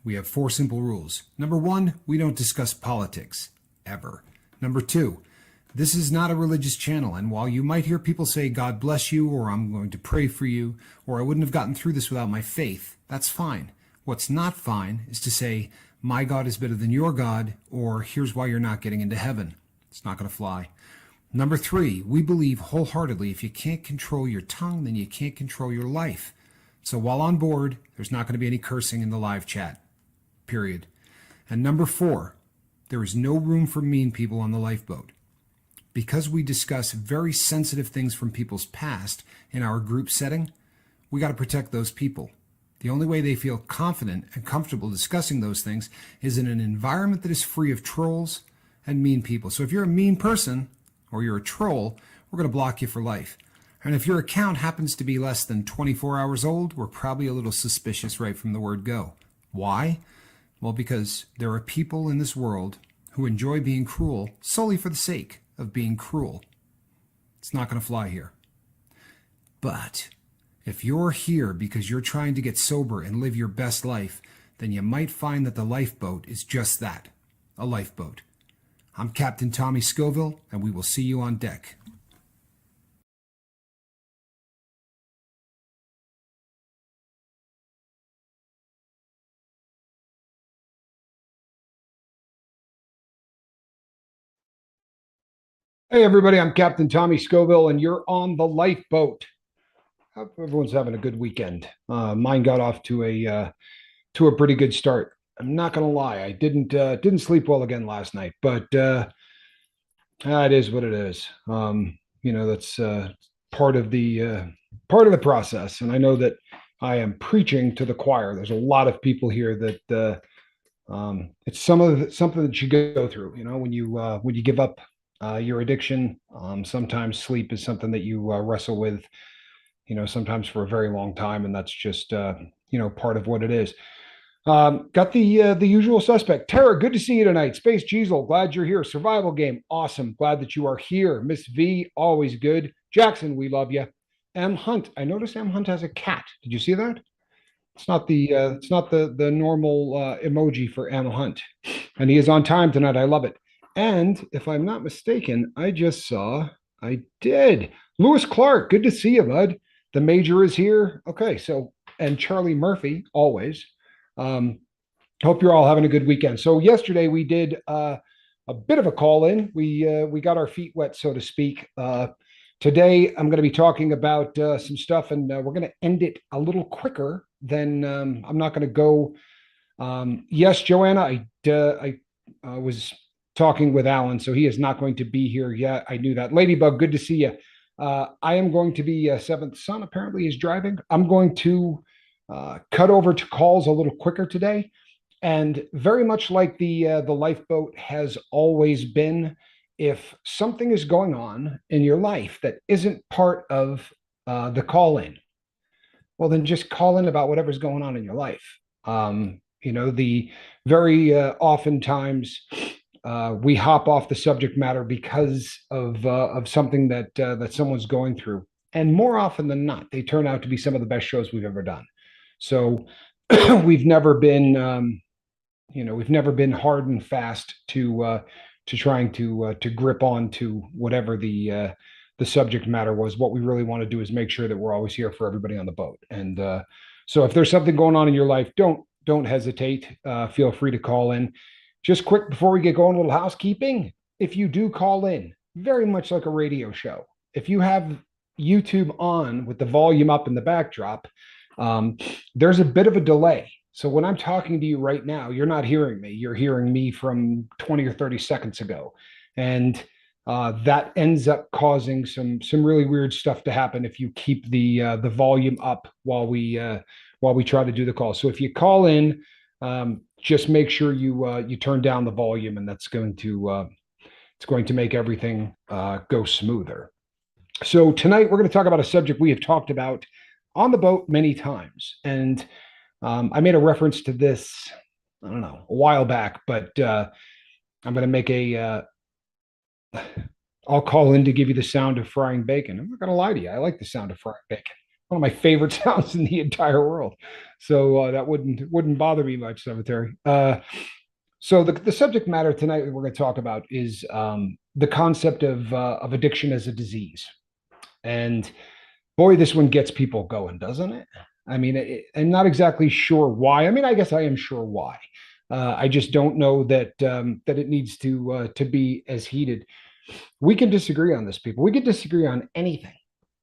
We have 4 simple rules. Number 1, we don't discuss politics, ever. Number 2, this is not a religious channel, and while you might hear people say, God bless you, or I'm going to pray for you, or I wouldn't have gotten through this without my faith, that's fine. What's not fine is to say, my God is better than your God, or here's why you're not getting into heaven. It's not going to fly. Number 3, we believe wholeheartedly if you can't control your tongue, then you can't control your life. So while on board, there's not going to be any cursing in the live chat. Period. And number 4, there is no room for mean people on the lifeboat. Because we discuss very sensitive things from people's past in our group setting, we got to protect those people. The only way they feel confident and comfortable discussing those things is in an environment that is free of trolls and mean people. So if you're a mean person or you're a troll, we're going to block you for life. And if your account happens to be less than 24 hours old, we're probably a little suspicious right from the word go. Why? Well, because there are people in this world who enjoy being cruel solely for the sake of being cruel. It's not going to fly here. But if you're here because you're trying to get sober and live your best life, then you might find that the lifeboat is just that, a lifeboat. I'm Captain Tommy Scoville, and we will see you on deck. Hey everybody, I'm Captain Tommy Scoville, and you're on the lifeboat. Hope everyone's having a good weekend. Mine got off to a pretty good start. I'm not gonna lie, I didn't sleep well again last night, but it is what it is. That's part of the process, and I know that I am preaching to the choir. There's a lot of people here that it's something that you go through. You know, when you give up your addiction. Sometimes sleep is something that you wrestle with, sometimes for a very long time, and that's just part of what it is. Got the usual suspect. Tara, good to see you tonight. Space Jeezel, glad you're here. Survival Game, awesome. Glad that you are here. Miss V, always good. Jackson, we love you. M Hunt, I noticed M Hunt has a cat. Did you see that? It's not the normal emoji for M Hunt, and he is on time tonight. I love it. And if I'm not mistaken, I did. Lewis Clark, good to see you, bud. The Major is here. Okay, and Charlie Murphy, always. Hope you're all having a good weekend. So yesterday we did a bit of a call in. We got our feet wet, so to speak. Today I'm going to be talking about some stuff, and we're going to end it a little quicker than I'm not going to go. Yes, Joanna, I was talking with Alan, so he is not going to be here yet. I knew that. Ladybug, good to see you. I am going to be seventh son. Apparently, is driving. I'm going to cut over to calls a little quicker today, and very much like the lifeboat has always been. If something is going on in your life that isn't part of the call in, well, then just call in about whatever's going on in your life. The very oftentimes. We hop off the subject matter because of something that someone's going through, and more often than not, they turn out to be some of the best shows we've ever done. So we've never been, we've never been hard and fast to trying to grip on to whatever the subject matter was. What we really want to do is make sure that we're always here for everybody on the boat. And so if there's something going on in your life, don't hesitate. Feel free to call in. Just quick before we get going, a little housekeeping. If you do call in, very much like a radio show, if you have YouTube on with the volume up in the backdrop, there's a bit of a delay. So when I'm talking to you right now, you're not hearing me. You're hearing me from 20 or 30 seconds ago. And that ends up causing some really weird stuff to happen if you keep the volume up while we try to do the call. So if you call in, just make sure you turn down the volume, and that's going to make everything go smoother. So tonight we're going to talk about a subject we have talked about on the boat many times, and I made a reference to this, I don't know, a while back, but I'm going to make I'll call in to give you the sound of frying bacon. I'm not going to lie to you, I like the sound of frying bacon. one of my favorite sounds in the entire world. So that wouldn't bother me much, cemetery. So the subject matter tonight we're going to talk about is the concept of addiction as a disease. And boy, this one gets people going, doesn't it? I mean, I'm not exactly sure why. I mean, I guess I am sure why. I just don't know that it needs to be as heated. We can disagree on this, people. We can disagree on anything.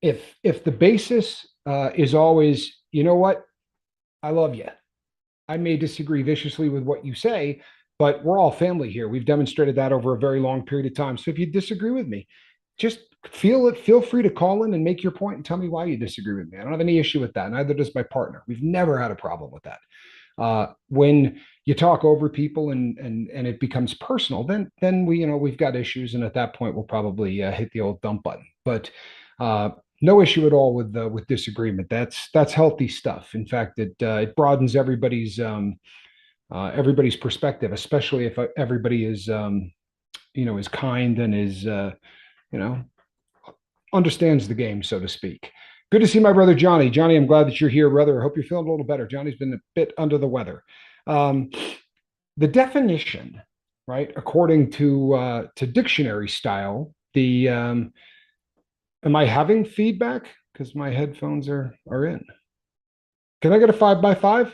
If the basis is always, you know what, I love you. I may disagree viciously with what you say, but we're all family here. We've demonstrated that over a very long period of time. So if you disagree with me, just feel free to call in and make your point and tell me why you disagree with me. I don't have any issue with that. Neither does my partner. We've never had a problem with that. When you talk over people and it becomes personal, then we've got issues, and at that point we'll probably hit the old dump button. But no issue at all with disagreement. That's healthy stuff. In fact, it broadens everybody's perspective, especially if everybody is kind and is you know understands the game, so to speak. Good to see my brother Johnny. Johnny, I'm glad that you're here, brother. I hope you're feeling a little better. Johnny's been a bit under the weather. Um, the definition, right, according to dictionary style, the am I having feedback? Because my headphones are in. Can I get a 5x5?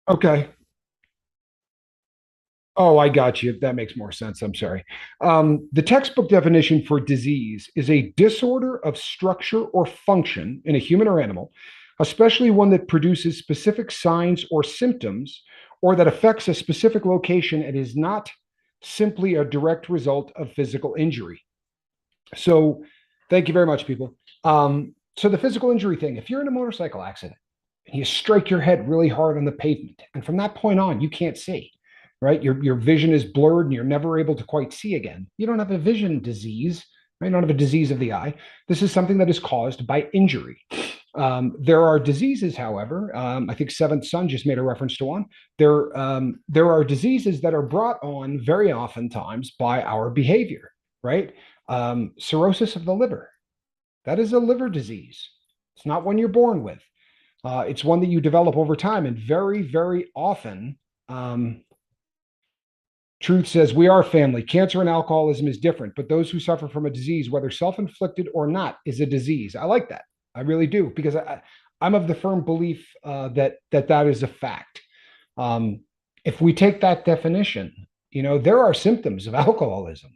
Okay. Oh, I got you. That makes more sense. I'm sorry. The textbook definition for disease is a disorder of structure or function in a human or animal, especially one that produces specific signs or symptoms or that affects a specific location and is not simply a direct result of physical injury. So, thank you very much, people. So, the physical injury thing, if you're in a motorcycle accident and you strike your head really hard on the pavement, and from that point on, you can't see, right? Your vision is blurred and you're never able to quite see again. You don't have a vision disease, right? You don't have a disease of the eye. This is something that is caused by injury. There are diseases, however. I think Seventh Son just made a reference to one. There are diseases that are brought on very oftentimes by our behavior, right? Cirrhosis of the liver. That is a liver disease. It's not one you're born with. It's one that you develop over time, and very, very often, truth says we are family. Cancer and alcoholism is different, but those who suffer from a disease, whether self-inflicted or not, is a disease. I like that. I really do, because I'm of the firm belief that is a fact. Um, if we take that definition, there are symptoms of alcoholism.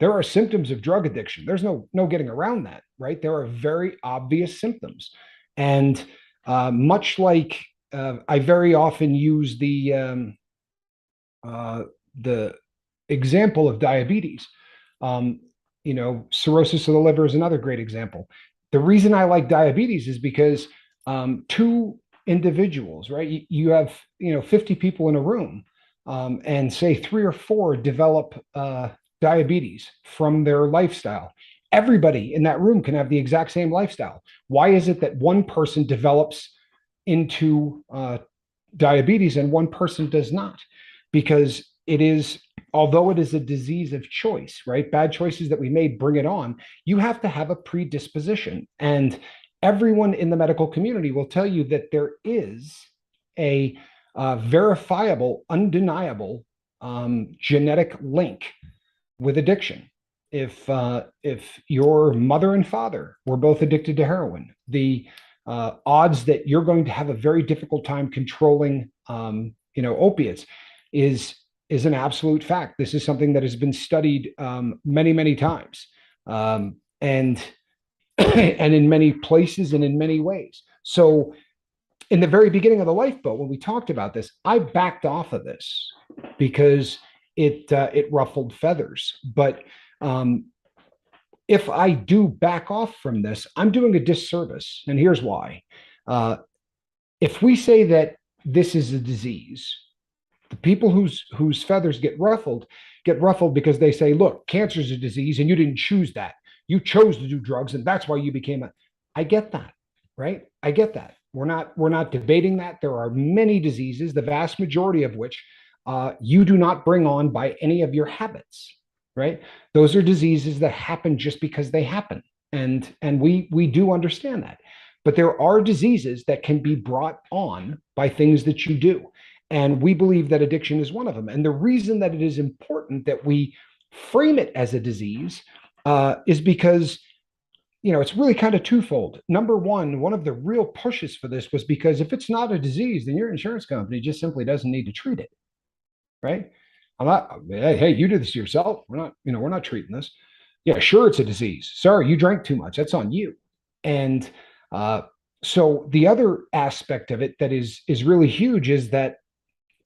There are symptoms of drug addiction. There's no getting around that, right? There are very obvious symptoms, and much like I very often use the example of diabetes. Um, Cirrhosis of the liver is another great example. The reason I like diabetes is because two individuals, right? You have 50 people in a room, and say three or four develop diabetes from their lifestyle. Everybody in that room can have the exact same lifestyle. Why is it that one person develops into diabetes and one person does not? Because although it is a disease of choice, right? Bad choices that we made bring it on. You have to have a predisposition. And everyone in the medical community will tell you that there is a verifiable, undeniable genetic link with addiction. If your mother and father were both addicted to heroin, the odds that you're going to have a very difficult time controlling opiates is an absolute fact. This is something that has been studied many times, and and in many places and in many ways. So in the very beginning of the lifeboat, when we talked about this, I backed off of this because it ruffled feathers. But if I do back off from this, I'm doing a disservice, and here's why. Uh, if we say that this is a disease, the people whose feathers get ruffled because they say, "Look, cancer is a disease, and you didn't choose that. You chose to do drugs, and that's why you became a." I get that, right? I get that. We're not debating that. There are many diseases, the vast majority of which you do not bring on by any of your habits, right? Those are diseases that happen just because they happen, and we do understand that. But there are diseases that can be brought on by things that you do, and we believe that addiction is one of them. And the reason that it is important that we frame it as a disease is because it's really kind of twofold. Number one of the real pushes for this was because if it's not a disease, then your insurance company just simply doesn't need to treat it, right? I'm not, hey, you did this to yourself. We're not treating this. Yeah, sure, it's a disease. Sorry, you drank too much. That's on you. And uh, so the other aspect of it that is really huge is that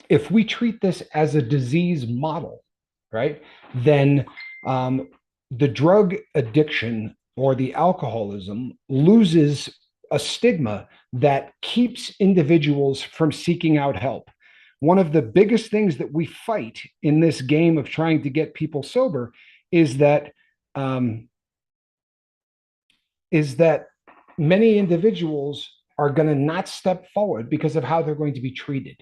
if we treat this as a disease model, right, then um, the drug addiction or the alcoholism loses a stigma that keeps individuals from seeking out help. One of the biggest things that we fight in this game of trying to get people sober is that um, is that many individuals are going to not step forward because of how they're going to be treated.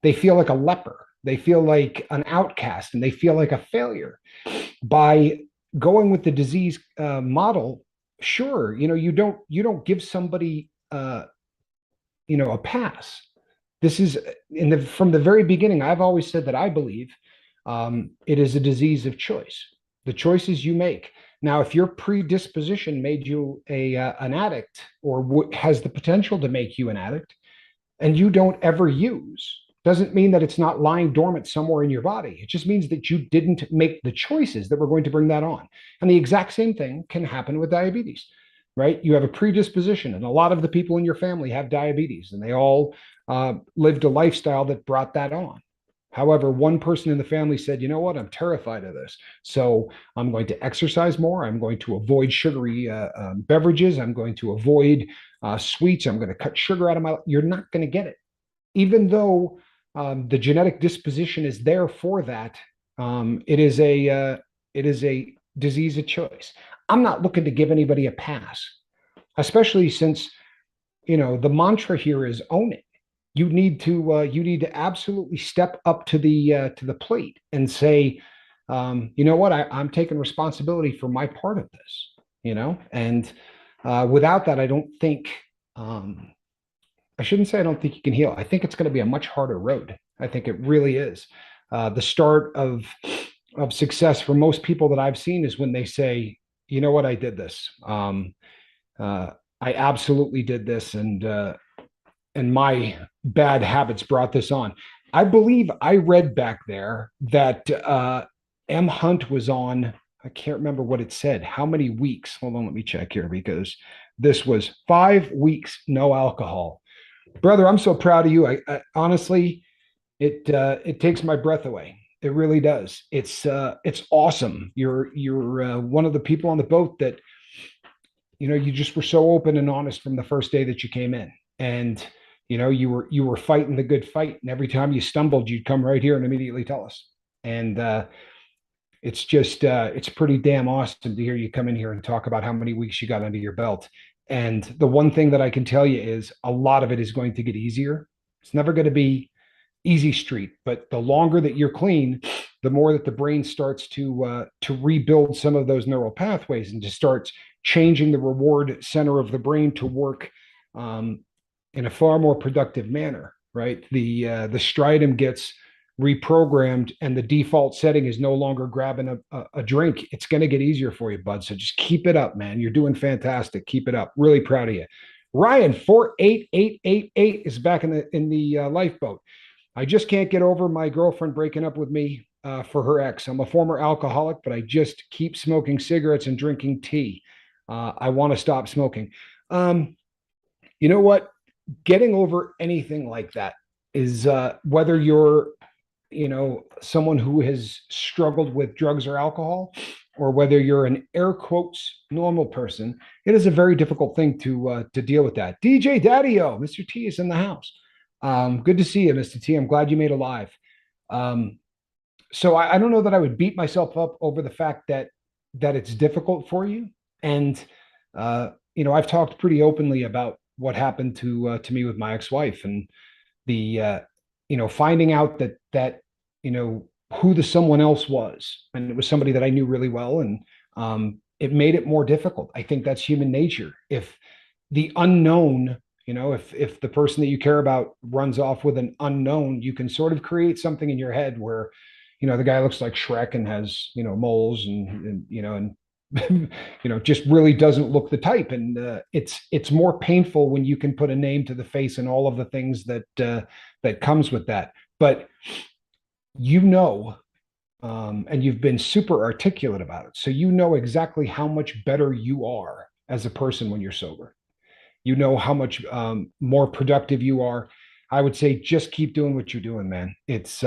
They feel like a leper. They feel like an outcast, and they feel like a failure. By going with the disease model, sure, you don't give somebody a pass. This is from the very beginning. I've always said that I believe it is a disease of choice. The choices you make. Now, if your predisposition made you a an addict or has the potential to make you an addict, and you don't ever use, doesn't mean that it's not lying dormant somewhere in your body. It just means that you didn't make the choices that were going to bring that on. And the exact same thing can happen with diabetes, right? You have a predisposition, and a lot of the people in your family have diabetes, and they all lived a lifestyle that brought that on. However, one person in the family said, you know what, I'm terrified of this. So I'm going to exercise more. I'm going to avoid sugary beverages. I'm going to avoid sweets. I'm going to cut sugar out of my life. You're not going to get it. Even though the genetic disposition is there for that, it is a disease of choice. I'm not looking to give anybody a pass, especially since the mantra here is own it. You need to absolutely step up to the plate and say, you know what, I'm taking responsibility for my part of this. And without that, I don't think. I shouldn't say I don't think you can heal. I think it's going to be a much harder road. I think it really is. The start of success for most people that I've seen is when they say, "You know what? I did this. Uh, I absolutely did this, and my bad habits brought this on." I believe I read back there that M. Hunt was on. I can't remember what it said. How many weeks? Hold on, let me check here because this was 5 weeks no alcohol. Brother, I'm so proud of you. I honestly, it takes my breath away. It really does. It's awesome. You're one of the people on the boat that you just were so open and honest from the first day that you came in, and you were fighting the good fight. And every time you stumbled, you'd come right here and immediately tell us. And it's pretty damn awesome to hear you come in here and talk about how many weeks you got under your belt. And the one thing that I can tell you is a lot of it is going to get easier. It's never going to be easy street, but the longer that you're clean, the more that the brain starts to rebuild some of those neural pathways and to start changing the reward center of the brain to work um, in a far more productive manner. Right, the striatum gets reprogrammed, and the default setting is no longer grabbing a drink. It's going to get easier for you, bud. So just keep it up, man. You're doing fantastic. Keep it up. Really proud of you. Ryan 48888 is back in the lifeboat. I just can't get over my girlfriend breaking up with me for her ex. I'm a former alcoholic, but I just keep smoking cigarettes and drinking tea. I want to stop smoking. Um, you know what? Getting over anything like that is whether you're someone who has struggled with drugs or alcohol, or whether you're an air quotes normal person, it is a very difficult thing to deal with that. DJ Daddy O, Mr. T is in the house. Good to see you, Mr. T. I'm glad you made it live. Um, so I don't know that I would beat myself up over the fact that it's difficult for you. And I've talked pretty openly about what happened to me with my ex-wife, and the finding out that who the someone else was, and it was somebody that I knew really well, and it made it more difficult. I think that's human nature. If the unknown, if the person that you care about runs off with an unknown, you can sort of create something in your head where, the guy looks like Shrek and has, moles and just really doesn't look the type. And it's more painful when you can put a name to the face and all of the things that comes with that. But you know, and you've been super articulate about it, so you know exactly how much better you are as a person when you're sober. You know how much more productive you are. I would say just keep doing what you're doing, man. It's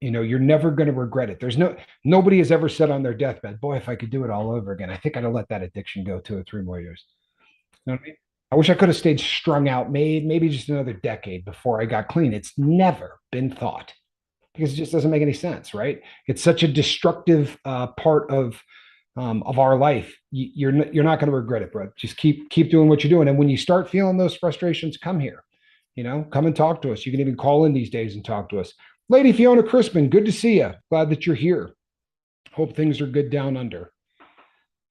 you're never going to regret it. Nobody has ever said on their deathbed, boy, if I could do it all over again, I think I'd have let that addiction go 2 or 3 more years. You know what I mean? I wish I could have stayed strung out, maybe just another decade before I got clean. It's never been thought because it just doesn't make any sense, right? It's such a destructive part of our life. You're not going to regret it, bro. Just keep doing what you're doing, and when you start feeling those frustrations, come here. Come and talk to us. You can even call in these days and talk to us. Lady Fiona Crispin, good to see you. Glad that you're here. Hope things are good down under.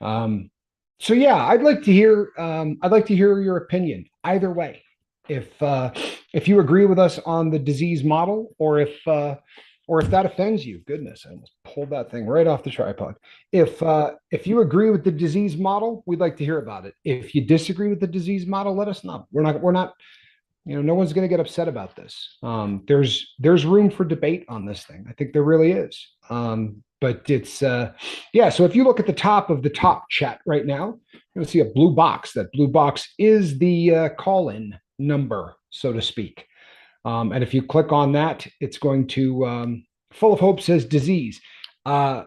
Um, so yeah, I'd like to hear. I'd like to hear your opinion either way. If you agree with us on the disease model, or if that offends you, goodness, I almost pulled that thing right off the tripod. If you agree with the disease model, we'd like to hear about it. If you disagree with the disease model, let us know. We're not no one's going to get upset about this. There's room for debate on this thing. I think there really is. But it's yeah. So if you look at the top of the top chat right now, you'll see a blue box. That blue box is the call-in number, so to speak. And if you click on that, it's going to Full of Hope says disease. I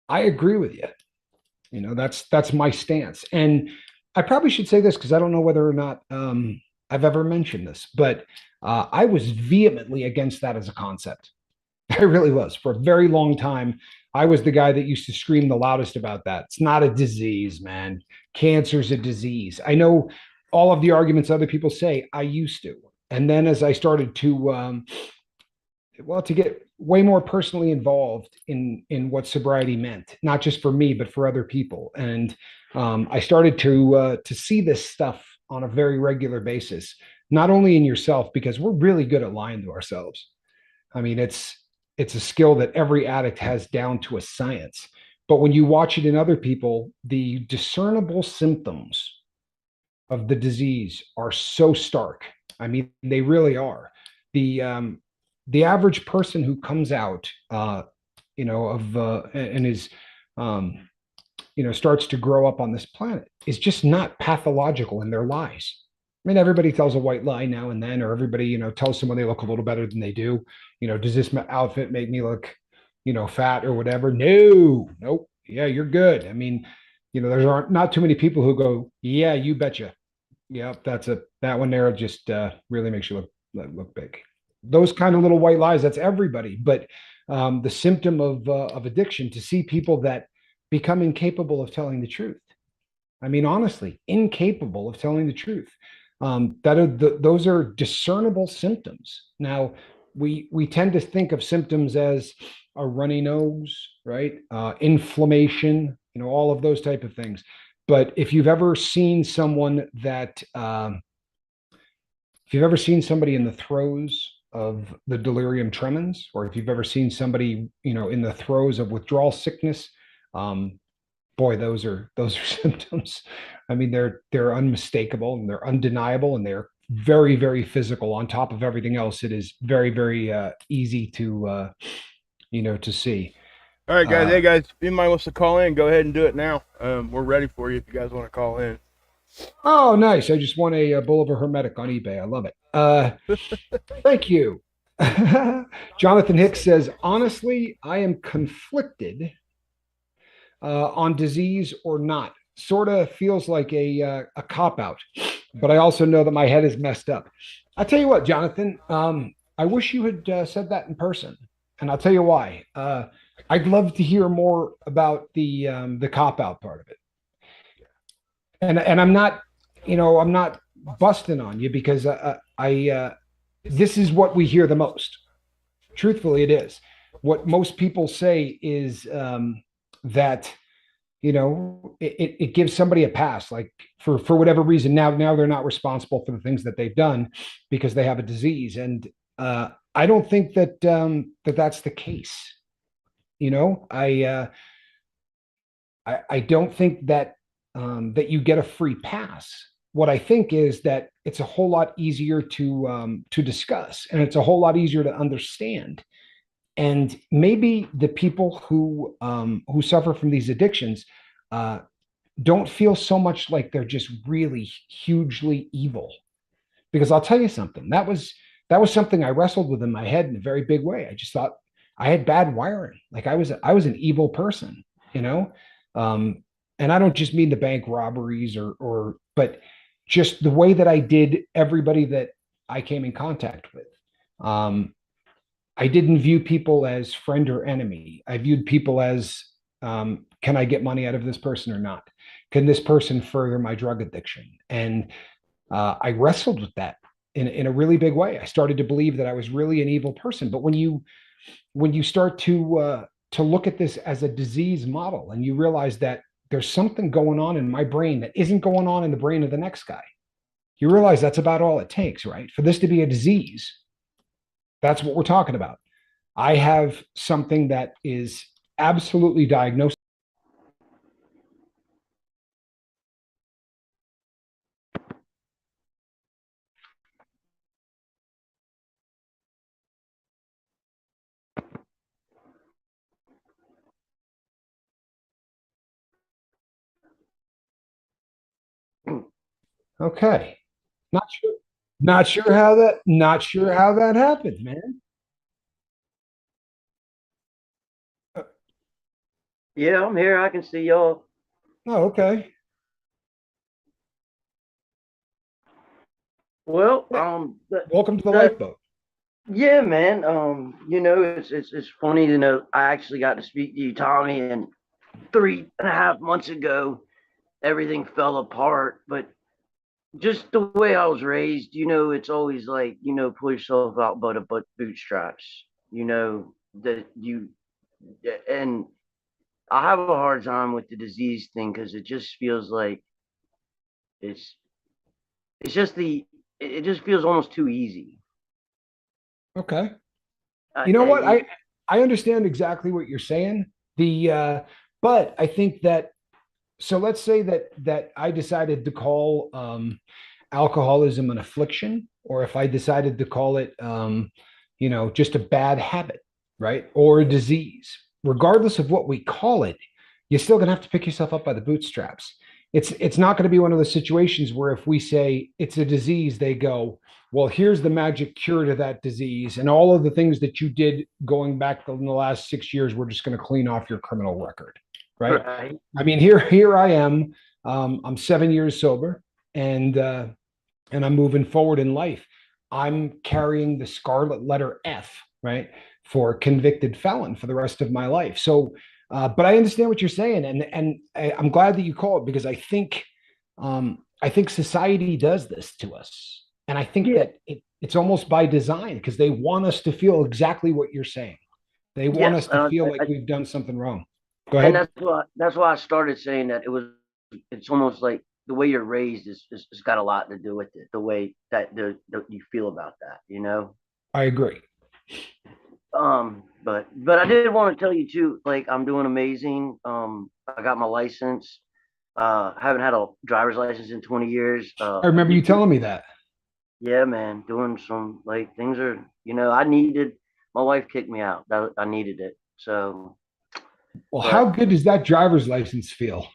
agree with you. That's my stance. And I probably should say this because I don't know whether or not I've ever mentioned this, but I was vehemently against that as a concept. I really was. For a very long time, I was the guy that used to scream the loudest about that. It's not a disease, man. Cancer's a disease. I know all of the arguments other people say. I used to. And then as I started to get way more personally involved in what sobriety meant, not just for me, but for other people. And I started to see this stuff on a very regular basis, not only in yourself, because we're really good at lying to ourselves. I mean, it's a skill that every addict has down to a science. But when you watch it in other people, the discernible symptoms of the disease are so stark. I mean, they really are. The average person who comes out, and is, starts to grow up on this planet is just not pathological in their lies. I mean, everybody tells a white lie now and then, or everybody, tells someone they look a little better than they do. Does this outfit make me look, fat or whatever? No, nope. Yeah, you're good. I mean, there aren't not too many people who go, yeah, you betcha. Yeah, that one there just really makes you look big. Those kind of little white lies, that's everybody. But the symptom of addiction, to see people that become incapable of telling the truth. I mean, honestly, incapable of telling the truth. Those are discernible symptoms. Now, we tend to think of symptoms as a runny nose, right? Inflammation, all of those type of things. But if you've ever seen someone that, if you've ever seen somebody in the throes of the delirium tremens, or if you've ever seen somebody, in the throes of withdrawal sickness, um, boy, those are symptoms. I mean, they're unmistakable and they're undeniable and they're very, very physical. On top of everything else, it is very, very easy to see. All right, guys. Uh, Hey, guys. If anybody wants to call in, go ahead and do it now. We're ready for you if you guys want to call in. oh, nice! I just won a Bulliver Hermetic on eBay. I love it. Thank you. Jonathan Hicks says, honestly, I am conflicted on disease or not. Sort of feels like a cop out, but I also know that my head is messed up. I'll tell you what, Jonathan. I wish you had said that in person, and I'll tell you why. I'd love to hear more about the cop out part of it. And I'm not busting on you because I this is what we hear the most. Truthfully, it is. What most people say is that it gives somebody a pass, like for whatever reason. Now they're not responsible for the things that they've done because they have a disease, and I don't think that that's the case. I don't think that you get a free pass. What I think is that it's a whole lot easier to discuss, and it's a whole lot easier to understand. And maybe the people who suffer from these addictions uh, don't feel so much like they're just really hugely evil. Because I'll tell you something, that was something I wrestled with in my head in a very big way. I just thought I had bad wiring, like I was an evil person, you know. Um, and I don't just mean the bank robberies but just the way that I did everybody that I came in contact with. Um, I didn't view people as friend or enemy. I viewed people as, can I get money out of this person or not? Can this person further my drug addiction? And I wrestled with that in a really big way. I started to believe that I was really an evil person. But when you start to look at this as a disease model, and you realize that there's something going on in my brain that isn't going on in the brain of the next guy, you realize that's about all it takes, right? For this to be a disease, that's what we're talking about. I have something that is absolutely diagnosed. Okay. Not sure. Not sure how that happened, man. Uh, Yeah, I'm here. I can see y'all. Oh, okay. Well, Hey, welcome to the lifeboat. yeah, man. It's funny to know I actually got to speak to you, Tommy, and 3.5 months ago, everything fell apart. But just the way I was raised, it's always like, pull yourself out but bootstraps. That you and I have a hard time with the disease thing because it just feels like it's it's just the it just feels almost too easy. Okay. Uh, You know what? it, I understand exactly what you're saying. The but I think that, so let's say that I decided to call alcoholism an affliction, or if I decided to call it just a bad habit, right? Or a disease. Regardless of what we call it, you're still gonna have to pick yourself up by the bootstraps. It's not going to be one of those situations where if we say it's a disease, they go, well, here's the magic cure to that disease, and all of the things that you did going back in the last 6 years, we're just going to clean off your criminal record, right? right. I mean, here I am. I'm 7 years sober, and and I'm moving forward in life. I'm carrying the scarlet letter F, right, for convicted felon for the rest of my life. So, but I understand what you're saying, and I'm glad that you call it, because I think society does this to us, and I think Yeah. that it's almost by design, because they want us to feel exactly what you're saying. They want Yes. us to feel like we've done something wrong. Go And ahead. that's why I started saying that it's almost like the way you're raised is got a lot to do with it. The way that you feel about that. I agree. But I did want to tell you too. Like I'm doing amazing. I got my license. Haven't had a driver's license in 20 years. I remember you telling me that. Yeah, man, doing some like things are. I needed. My wife kicked me out. That I needed it. So, Well, how but good does that driver's license feel?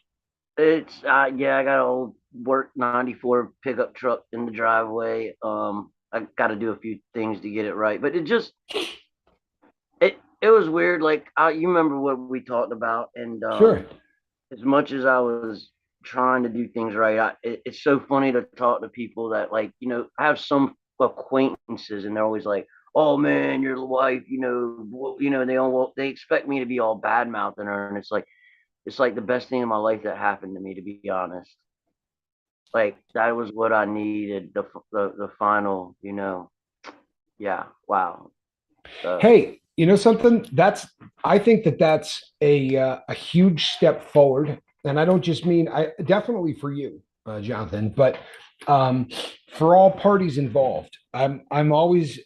it's yeah, I got an old work '94 pickup truck in the driveway. I got to do a few things to get it right, but it was weird. Like you remember what we talked about, and Sure. as much as I was trying to do things right, it's so funny to talk to people that like I have some acquaintances, and they're always like, "Oh man, your wife, they expect me to be all bad mouthing her," and it's like the best thing in my life that happened to me, to be honest. Like that was what I needed. The final. Yeah. Wow. So Hey, you know something? I think that that's a huge step forward, and I don't just mean I definitely for you, Jonathan, but um, for all parties involved. I'm always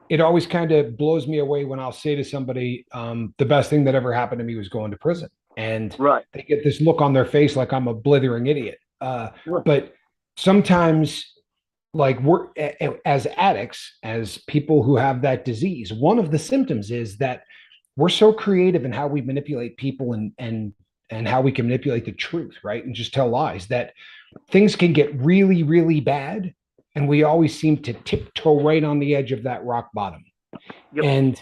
it always kind of blows me away when I'll say to somebody, the best thing that ever happened to me was going to prison, and right, they get this look on their face like I'm a blithering idiot. right. But sometimes like we're as addicts, as people who have that disease, one of the symptoms is that we're so creative in how we manipulate people and how we can manipulate the truth, right, and just tell lies, that things can get really really bad, and we always seem to tiptoe right on the edge of that rock bottom. Yep. And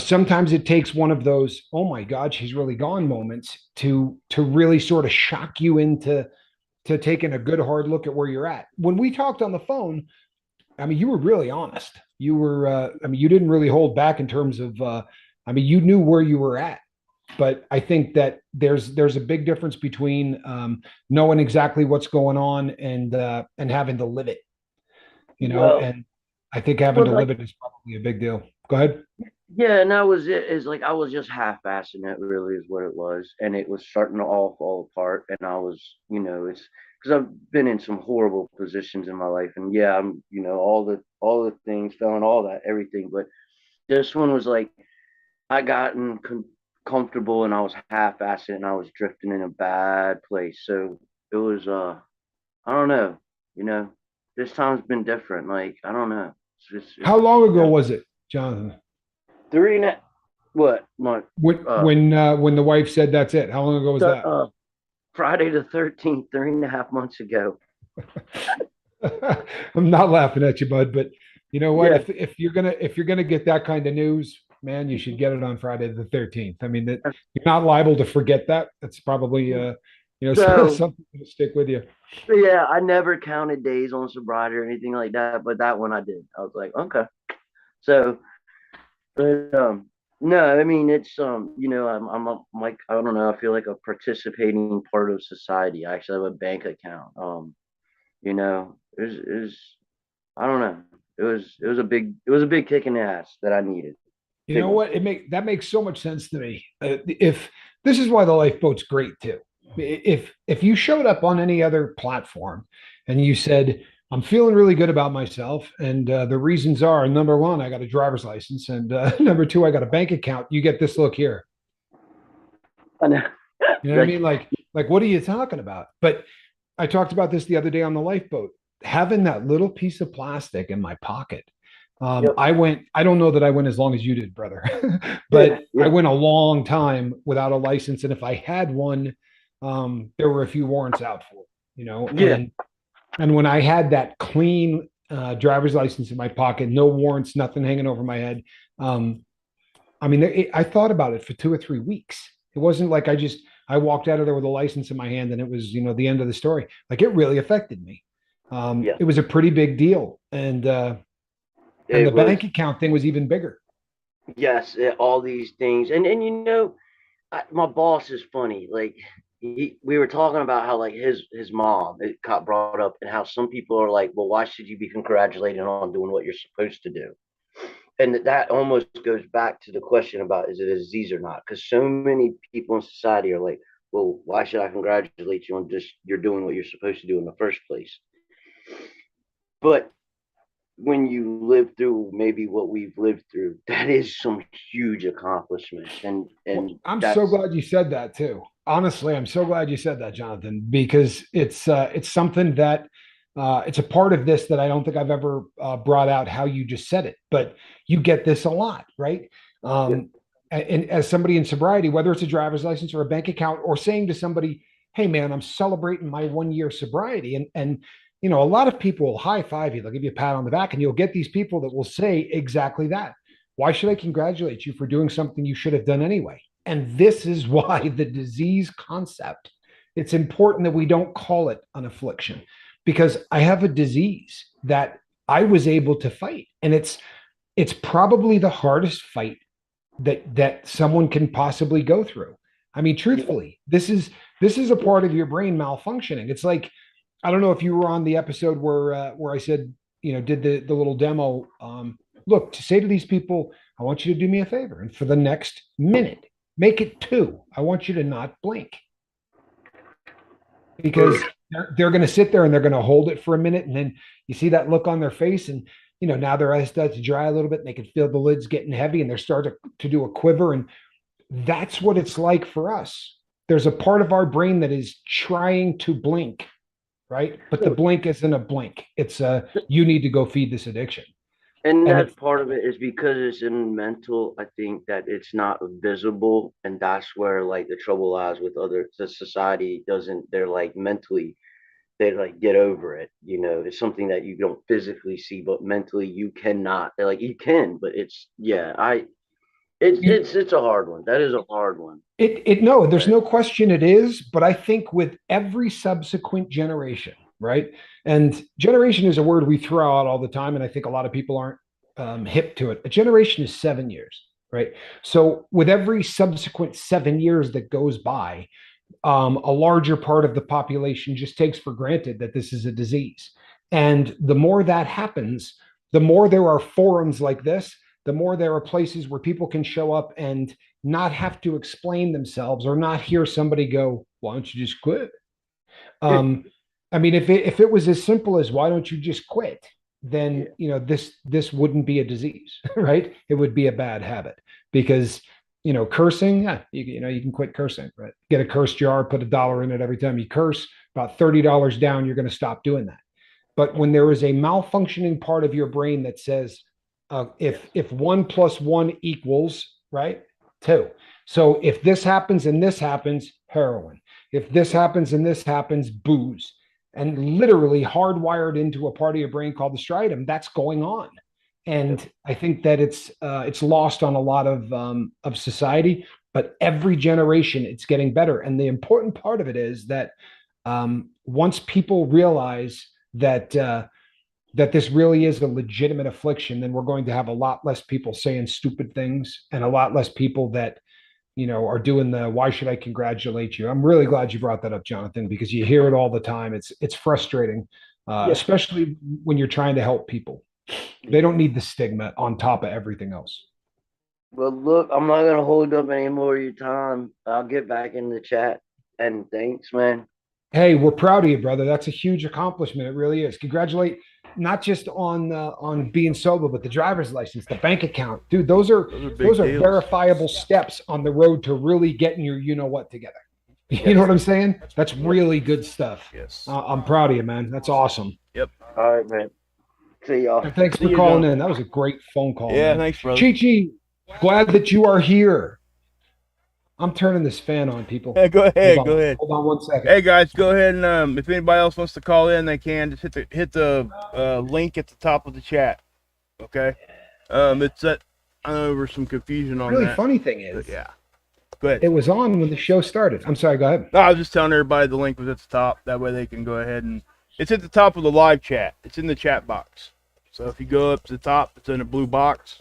sometimes it takes one of those "oh my god, she's really gone" moments to really sort of shock you into to taking a good hard look at where you're at. When we talked on the phone, I mean, you were really honest. You were, I mean, you didn't really hold back in terms of, I mean, you knew where you were at. But I think that there's a big difference between knowing exactly what's going on and having to live it, you know. Well, And I think having well, to like live it is probably a big deal. Go ahead. yeah, and that was it. Is like I was just half-assing it, really, is what it was, and it was starting to all fall apart. And I was, it's because I've been in some horrible positions in my life, and yeah, I'm, all the things, fell and all that, everything. But this one was like I gotten comfortable, and I was half-assing, and I was drifting in a bad place. So it was, I don't know, you know, this time's been different. Like I don't know, How it's long ago yeah, was it, Jonathan? three and a, what When the wife said that's it? How long ago was that? Friday the 13th, 3.5 months ago. I'm not laughing at you, bud, but you know what? Yeah. If you're gonna get that kind of news, man, you should get it on Friday the 13th. I mean, that you're not liable to forget that. That's probably So, something to stick with you. yeah, I never counted days on sobriety or anything like that, but that one I did. I was like, okay. So, but, no, I mean, it's, like, I don't know, I feel like a participating part of society. I actually have a bank account. It was, I don't know. It was a big kick in the ass that I needed. You Big know one. what? That makes so much sense to me. If this is why the lifeboat's great too. If you showed up on any other platform and you said, "I'm feeling really good about myself," and the reasons are number one, I got a driver's license, and number two, I got a bank account. You get this look here. I know. You know what I Like, mean? Like what are you talking about? But I talked about this the other day on the lifeboat. Having that little piece of plastic in my pocket. yep. I don't know that I went as long as you did, brother, Yeah, but I yeah, went a long time without a license. And if I had one, there were a few warrants out for it, yeah. and when I had that clean driver's license in my pocket, no warrants, nothing hanging over my head. Um, I mean, I thought about it for 2 or 3 weeks. It wasn't like I walked out of there with a license in my hand and it was, the end of the story. Like it really affected me. Yeah. It was a pretty big deal, and It the bank was. account thing was even bigger. Yes, all these things, and my boss is funny. Like we were talking about how like his mom it got brought up, and how some people are like, well, why should you be congratulated on doing what you're supposed to do? And that almost goes back to the question about is it a disease or not? Because so many people in society are like, well, why should I congratulate you on just you're doing what you're supposed to do in the first place? But when you live through maybe what we've lived through, that is some huge accomplishments, Well, and I'm so that's glad you said that too. Honestly, I'm so glad you said that, Jonathan, because it's something that it's a part of this that I don't think I've ever brought out how you just said it, but you get this a lot, right? yeah, And as somebody in sobriety, whether it's a driver's license or a bank account, or saying to somebody, "Hey, man, I'm celebrating my 1 year sobriety," and a lot of people will high five you, they'll give you a pat on the back, and you'll get these people that will say exactly that. Why should I congratulate you for doing something you should have done anyway? And this is why the disease concept, it's important that we don't call it an affliction, because I have a disease that I was able to fight. And it's probably the hardest fight that someone can possibly go through. I mean, yeah, truthfully, this is a part of your brain malfunctioning. It's like, I don't know if you were on the episode where I said, did the little demo. look, to say to these people, I want you to do me a favor. And for the next minute, make it two. I want you to not blink because they're going to sit there and they're going to hold it for a minute. And then you see that look on their face. And, now their eyes start to dry a little bit and they can feel the lids getting heavy and they're starting to do a quiver. And that's what it's like for us. There's a part of our brain that is trying to blink, right? But the blink isn't a blink. It's you need to go feed this addiction. And And that's it's part of it is because it's in mental. I think that it's not visible, and that's where like the trouble lies with other. The society doesn't. They're like mentally, they like get over it. It's something that you don't physically see, but mentally you cannot. They're like you can, but it's yeah. you, It's a hard one. That is a hard one. no, there's Right. no question it is, but I think with every subsequent generation, right? And generation is a word we throw out all the time, and I think a lot of people aren't hip to it. A generation is 7 years, right? So with every subsequent 7 years that goes by, a larger part of the population just takes for granted that this is a disease. And the more that happens, the more there are forums like this, the more there are places where people can show up and not have to explain themselves or not hear somebody go, why don't you just quit? Um, I mean, if it was as simple as why don't you just quit, then Yeah. this wouldn't be a disease, right? It would be a bad habit because cursing, yeah, you can quit cursing, right? Get a curse jar, put $1 in it every time you curse. About $30 down, you're going to stop doing that. But when there is a malfunctioning part of your brain that says, if one plus one equals right two, so if this happens and this happens, heroin. If this happens and this happens, booze. And literally hardwired into a part of your brain called the striatum, that's going on. And I think that it's lost on a lot of society, but every generation it's getting better. And the important part of it is that once people realize that this really is a legitimate affliction, then we're going to have a lot less people saying stupid things and a lot less people that are doing the why should I congratulate you. I'm really glad you brought that up, Jonathan, because you hear it all the time. It's frustrating, Yeah. especially when you're trying to help people. They don't need the stigma on top of everything else. Well, look, I'm not gonna hold up any more of your time. I'll get back in the chat. And thanks, man. Hey, we're proud of you, brother. That's a huge accomplishment. It really is. Congratulate not just on being sober, but the driver's license, the bank account, dude. Those are Those are big those are deals. verifiable steps on the road to really getting your what together. You Yep. know what I'm saying? That's Yep. really good stuff. Yes. I'm proud of you, man. That's awesome. Yep. All right, man. See y'all. And thanks See for you, calling John. in. That was a great phone call, Yeah, man. thanks, brother. Chi Chi, glad that you are here. I'm turning this fan on, people. Yeah, go ahead. Go ahead. Hold on 1 second. Hey guys, go ahead and if anybody else wants to call in, they can just hit the link at the top of the chat. Okay. It's that I know there was some confusion on Really that. funny thing is, But yeah. Go ahead. it was on when the show started. I'm sorry. Go ahead. No, I was just telling everybody the link was at the top. That way they can go ahead and it's at the top of the live chat. It's in the chat box. So if you go up to the top, it's in a blue box.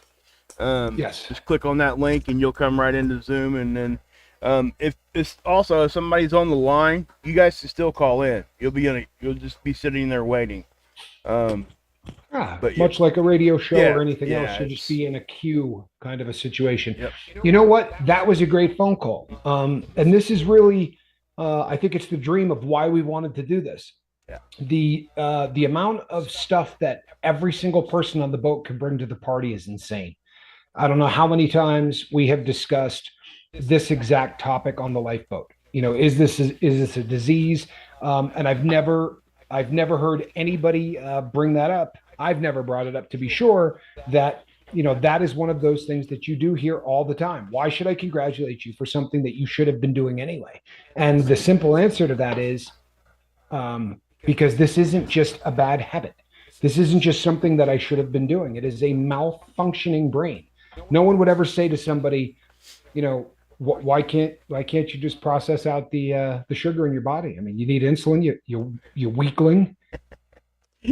Yes. Just click on that link and you'll come right into Zoom. And then if it's also if somebody's on the line, you guys can still call in. You'll just be sitting there waiting. But Much like a radio show Yeah, or anything yeah, else, you'll just be in a queue kind of a situation. Yep. You know what? That was a great phone call. And this is really, I think it's the dream of why we wanted to do this. Yeah. The amount of stuff that every single person on the boat can bring to the party is insane. I don't know how many times we have discussed this exact topic on the lifeboat. Is this a disease? And I've never heard anybody bring that up. I've never brought it up to be sure that that is one of those things that you do hear all the time. Why should I congratulate you for something that you should have been doing anyway? And the simple answer to that is because this isn't just a bad habit. This isn't just something that I should have been doing. It is a malfunctioning brain. No one would ever say to somebody, why can't you just process out the sugar in your body? I mean, you need insulin. You weakling.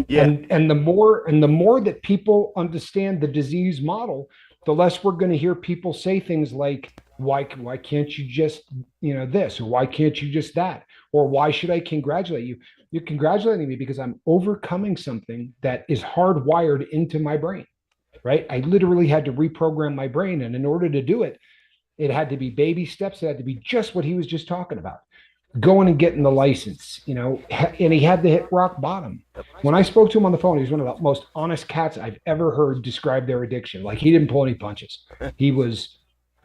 Yeah. And the more that people understand the disease model, the less we're going to hear people say things like, why can't you just this, or why can't you just that, or why should I congratulate you? You're congratulating me because I'm overcoming something that is hardwired into my brain. right? I literally had to reprogram my brain. And in order to do it, it had to be baby steps. It had to be just what he was just talking about, going and getting the license, and he had to hit rock bottom. When I spoke to him on the phone, he was one of the most honest cats I've ever heard describe their addiction. Like, he didn't pull any punches. He was,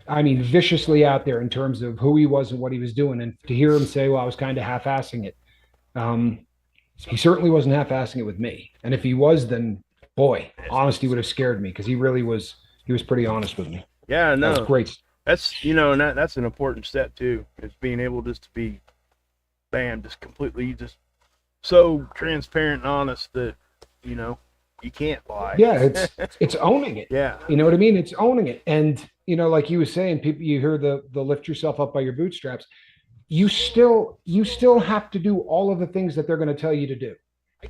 I mean, viciously out there in terms of who he was and what he was doing. And to hear him say, well, I was kind of half-assing it. He certainly wasn't half-assing it with me. And if he was, then boy, honesty would have scared me, because he really was, he was pretty honest with me. Yeah, That was no, great. that's and that's an important step too. Is being able just to be, bam, just completely just so transparent and honest that you know you can't lie. Yeah, it's owning it. Yeah. You know what I mean? It's owning it. And like he was saying, people, you hear the lift yourself up by your bootstraps. You still have to do all of the things that they're going to tell you to do.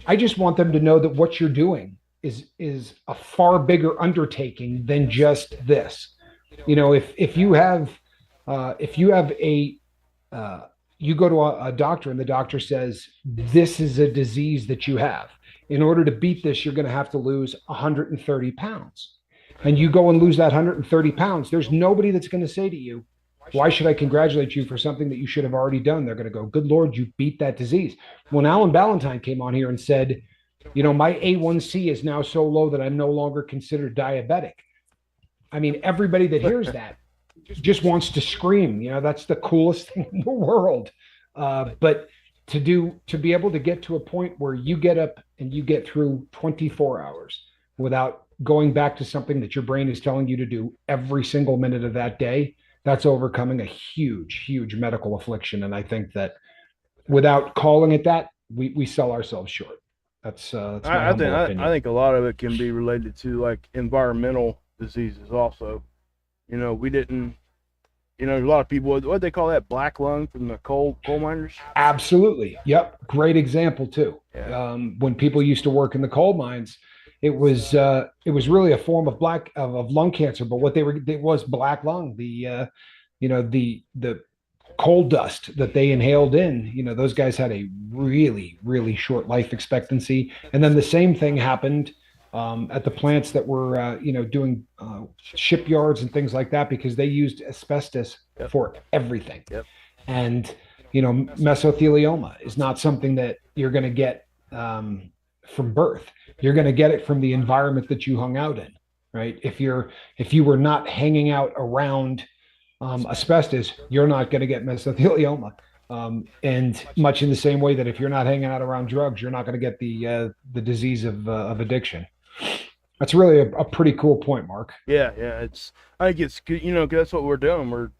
I just want them to know that what you're doing is a far bigger undertaking than just this. If you have a you go to a doctor and the doctor says, this is a disease that you have. In order to beat this, you're going to have to lose 130 pounds. And you go and lose that 130 pounds. There's nobody that's going to say to you, why should I congratulate you for something that you should have already done? They're going to go, good Lord, you beat that disease. When Alan Ballantyne came on here and said, my A1C is now so low that I'm no longer considered diabetic. I mean, everybody that hears that just wants to scream. That's the coolest thing in the world. But to be able to get to a point where you get up and you get through 24 hours without going back to something that your brain is telling you to do every single minute of that day, that's overcoming a huge, huge medical affliction. And I think that without calling it that, we sell ourselves short. That's my humble opinion. I think a lot of it can be related to like environmental diseases also. We didn't, a lot of people, what they call that, black lung from the coal miners. Absolutely. Yep. Great example too. Yeah. When people used to work in the coal mines, it was really a form of lung cancer, but it was black lung. The coal dust that they inhaled in, those guys had a really, really short life expectancy. And then the same thing happened at the plants that were, doing shipyards and things like that, because they used asbestos for everything. Yep. And, mesothelioma is not something that you're going to get from birth. You're going to get it from the environment that you hung out in, right? If you were not hanging out around asbestos, you're not going to get mesothelioma. And much in the same way that if you're not hanging out around drugs, you're not going to get the disease of addiction. That's really a pretty cool point, Mark. Yeah. I think it's good, 'cause that's what we're doing. We're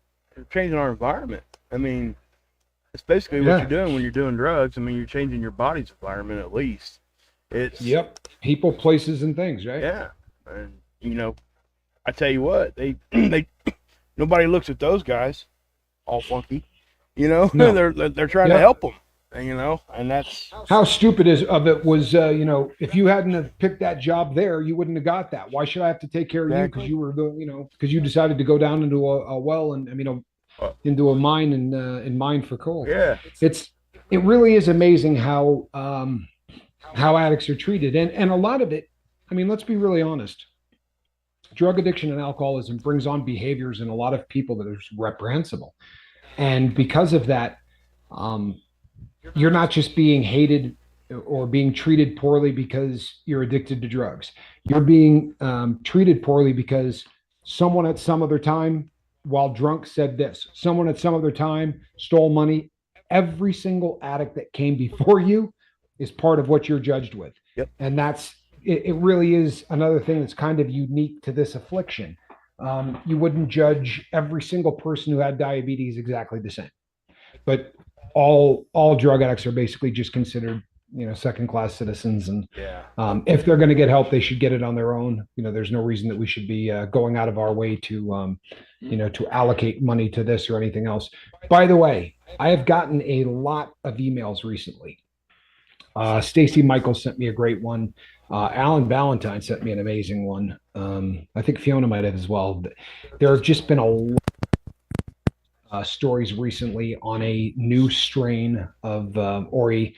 changing our environment. I mean, it's basically what you're doing when you're doing drugs. I mean, you're changing your body's environment at least. Yep. People, places, and things, right? Yeah. And I tell you what, they nobody looks at those guys all funky. No. They're trying to help them. And that's how stupid it was. If you hadn't have picked that job there, you wouldn't have got that. Why should I have to take care of you because you were because you decided to go down into a well and into a mine and mine for coal. Yeah. It really is amazing how addicts are treated, and a lot of it. I mean, let's be really honest. Drug addiction and alcoholism brings on behaviors in a lot of people that are reprehensible, and because of that, you're not just being hated or being treated poorly because you're addicted to drugs. You're being treated poorly because someone at some other time, while drunk, said this. Someone at some other time stole money. Every single addict that came before you is part of what you're judged with. Yep. And it really is another thing that's kind of unique to this affliction. You wouldn't judge every single person who had diabetes exactly the same, but all drug addicts are basically just considered, second-class citizens. And if they're going to get help, they should get it on their own. There's no reason that we should be going out of our way to, to allocate money to this or anything else. By the way, I have gotten a lot of emails recently. Stacy Michael sent me a great one. Alan Ballantyne sent me an amazing one. I think Fiona might have as well. There have just been a lot of stories recently on a new strain of Ori.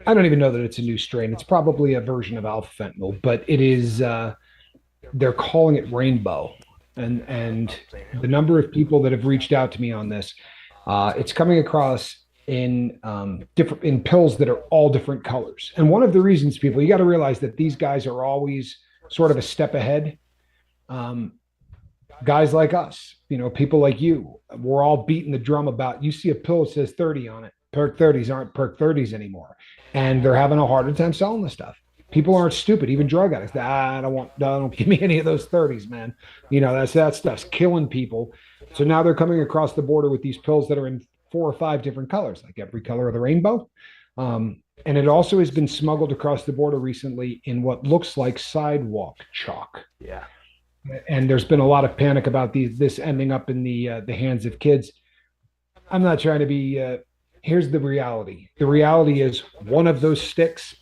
I don't even know that it's a new strain. It's probably a version of alpha fentanyl, but it is they're calling it rainbow, and the number of people that have reached out to me on this, it's coming across in different in pills that are all different colors. And one of the reasons, people, you got to realize that these guys are always sort of a step ahead. Um, Guys like us, people like you, we're all beating the drum about. You see a pill that says 30 on it. Perk 30s aren't Perk 30s anymore, and they're having a harder time selling the stuff. People aren't stupid, even drug addicts. I don't want, don't give me any of those 30s, man. That stuff's killing people. So now they're coming across the border with these pills that are in 4 or 5 different colors, like every color of the rainbow. And it also has been smuggled across the border recently in what looks like sidewalk chalk. Yeah. And there's been a lot of panic about this ending up in the hands of kids. I'm not trying to be. Here's the reality. The reality is one of those sticks.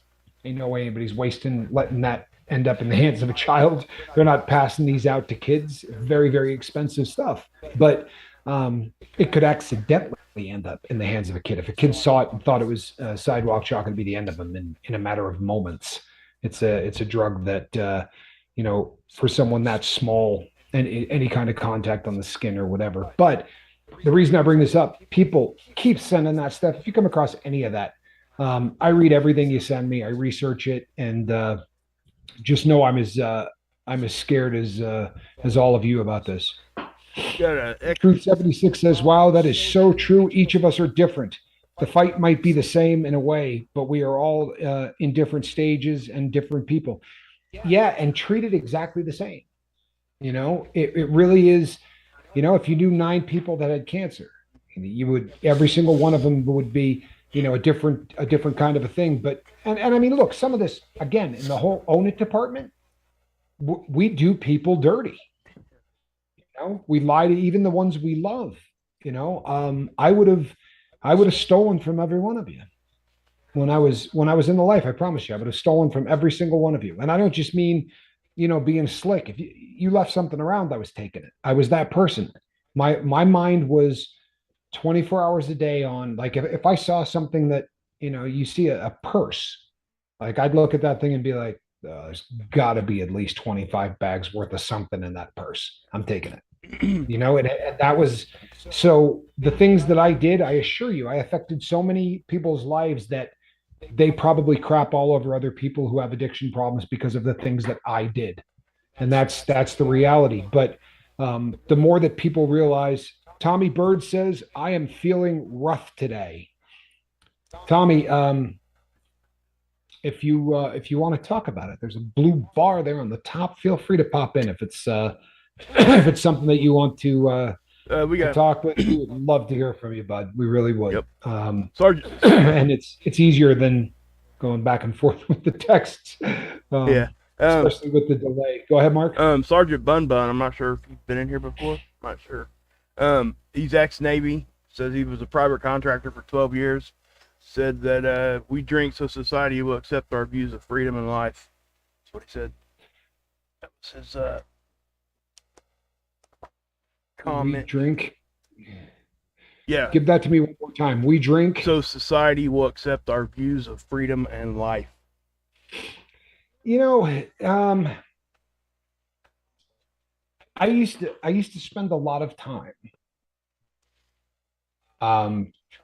Ain't no way anybody's wasting letting that end up in the hands of a child. They're not passing these out to kids. Very, very expensive stuff. But it could accidentally end up in the hands of a kid. If a kid saw it and thought it was sidewalk chalk, it'd be the end of them in a matter of moments. It's a drug that for someone that small and any kind of contact on the skin or whatever. But the reason I bring this up, people keep sending that stuff. If you come across any of that, I read everything you send me. I research it, and just know I'm as scared as all of you about this. Got a Truth 76 says, "Wow, that is so true. Each of us are different. The fight might be the same in a way, but we are all in different stages and different people." Yeah, and treated exactly the same. It really is. If you knew 9 people that had cancer, you would every single one of them would be, a different kind of a thing. But and I mean, look, some of this again in the whole own it department, we do people dirty. We lie to even the ones we love. I would have stolen from every one of you when I was in the life. I promise you, I would have stolen from every single one of you. And I don't just mean, being slick. If you left something around, I was taking it. I was that person. My mind was 24 hours a day on, like, if I saw something that, you see a purse, like I'd look at that thing and be like, there's got to be at least 25 bags worth of something in that purse. I'm taking it. And that was so the things that I did, I assure you, I affected so many people's lives that they probably crap all over other people who have addiction problems because of the things that I did. And that's the reality. But the more that people realize, Tommy Bird says, "I am feeling rough today." Tommy, if you want to talk about it, there's a blue bar there on the top. Feel free to pop in if it's if it's something that you want we to got talk with. We would love to hear from you, bud. We really would. Yep. Sergeant. And it's easier than going back and forth with the texts. Yeah. Especially with the delay. Go ahead, Mark. Sergeant Bun Bun. I'm not sure if you've been in here before. I'm not sure. He's ex-Navy. Says he was a private contractor for 12 years. Said that we drink so society will accept our views of freedom and life. That's what he said. That was his comment. We drink. Yeah. Give that to me one more time. We drink. So society will accept our views of freedom and life. I used to spend a lot of time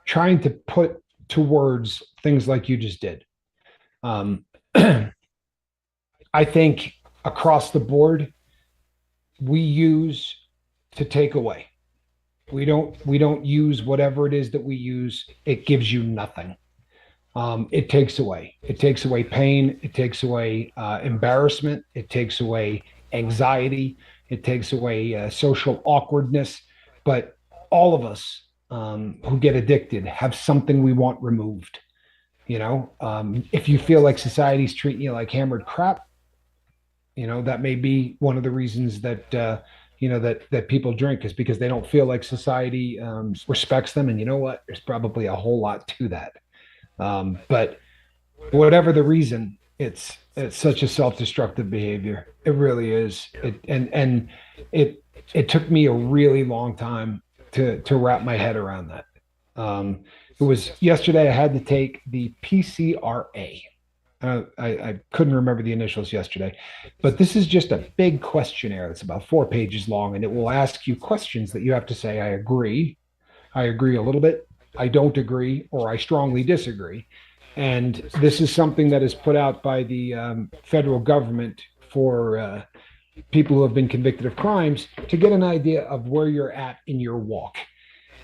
trying to put to words things like you just did. Um, I think across the board, we use to take away. We don't use whatever it is that we use. It gives you nothing. It takes away. It takes away pain. It takes away embarrassment. It takes away anxiety. It takes away social awkwardness. But all of us who get addicted have something we want removed. If you feel like society's treating you like hammered crap, that may be one of the reasons that that people drink, is because they don't feel like society respects them. And you know what? There's probably a whole lot to that. But whatever the reason, it's such a self-destructive behavior. It really is. It took me a really long time to wrap my head around that. It was yesterday. I had to take the PCRA. I couldn't remember the initials yesterday, but this is just a big questionnaire that's about 4 pages long, and it will ask you questions that you have to say, I agree a little bit, I don't agree, or I strongly disagree. And this is something that is put out by the federal government for people who have been convicted of crimes to get an idea of where you're at in your walk.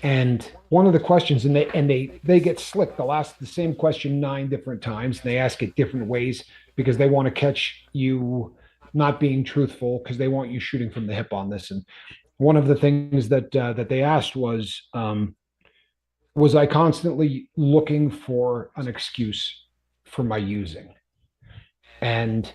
And one of the questions, and they get slick. They'll ask the same question 9 different times, and they ask it different ways because they want to catch you not being truthful because they want you shooting from the hip on this. And one of the things that they asked was I constantly looking for an excuse for my using? And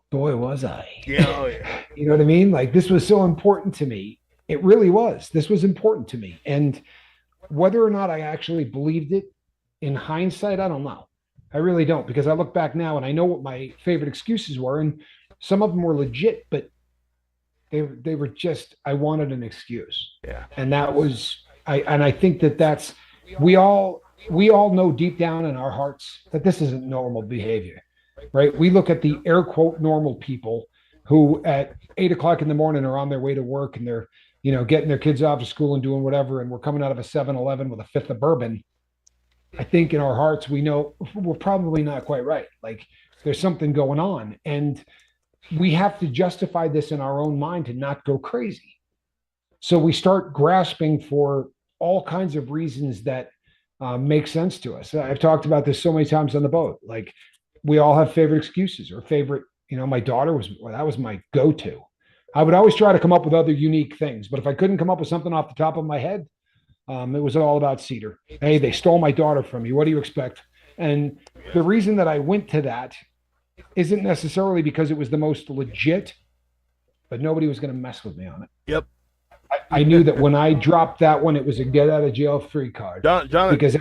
boy, was I. Yeah, oh yeah. You know what I mean? Like this was so important to me. It really was. This was important to me. And whether or not I actually believed it in hindsight, I don't know. I really don't because I look back now and I know what my favorite excuses were. And some of them were legit, but they were just, I wanted an excuse. Yeah. And that was, I think that's, we all, we all know deep down in our hearts that this isn't normal behavior, right? We look at the air quote normal people who at 8 o'clock in the morning are on their way to work and they're, getting their kids off to school and doing whatever. And we're coming out of a 7-Eleven with a fifth of bourbon. I think in our hearts, we know we're probably not quite right. Like there's something going on. And we have to justify this in our own mind to not go crazy. So we start grasping for all kinds of reasons that make sense to us. I've talked about this so many times on the boat. Like we all have favorite excuses or favorite, my daughter that was my go-to. I would always try to come up with other unique things, but if I couldn't come up with something off the top of my head, it was all about Cedar. Hey, they stole my daughter from me. What do you expect? And the reason that I went to that isn't necessarily because it was the most legit, but nobody was going to mess with me on it. Yep. I knew that when I dropped that one, it was a get out of jail free card. Because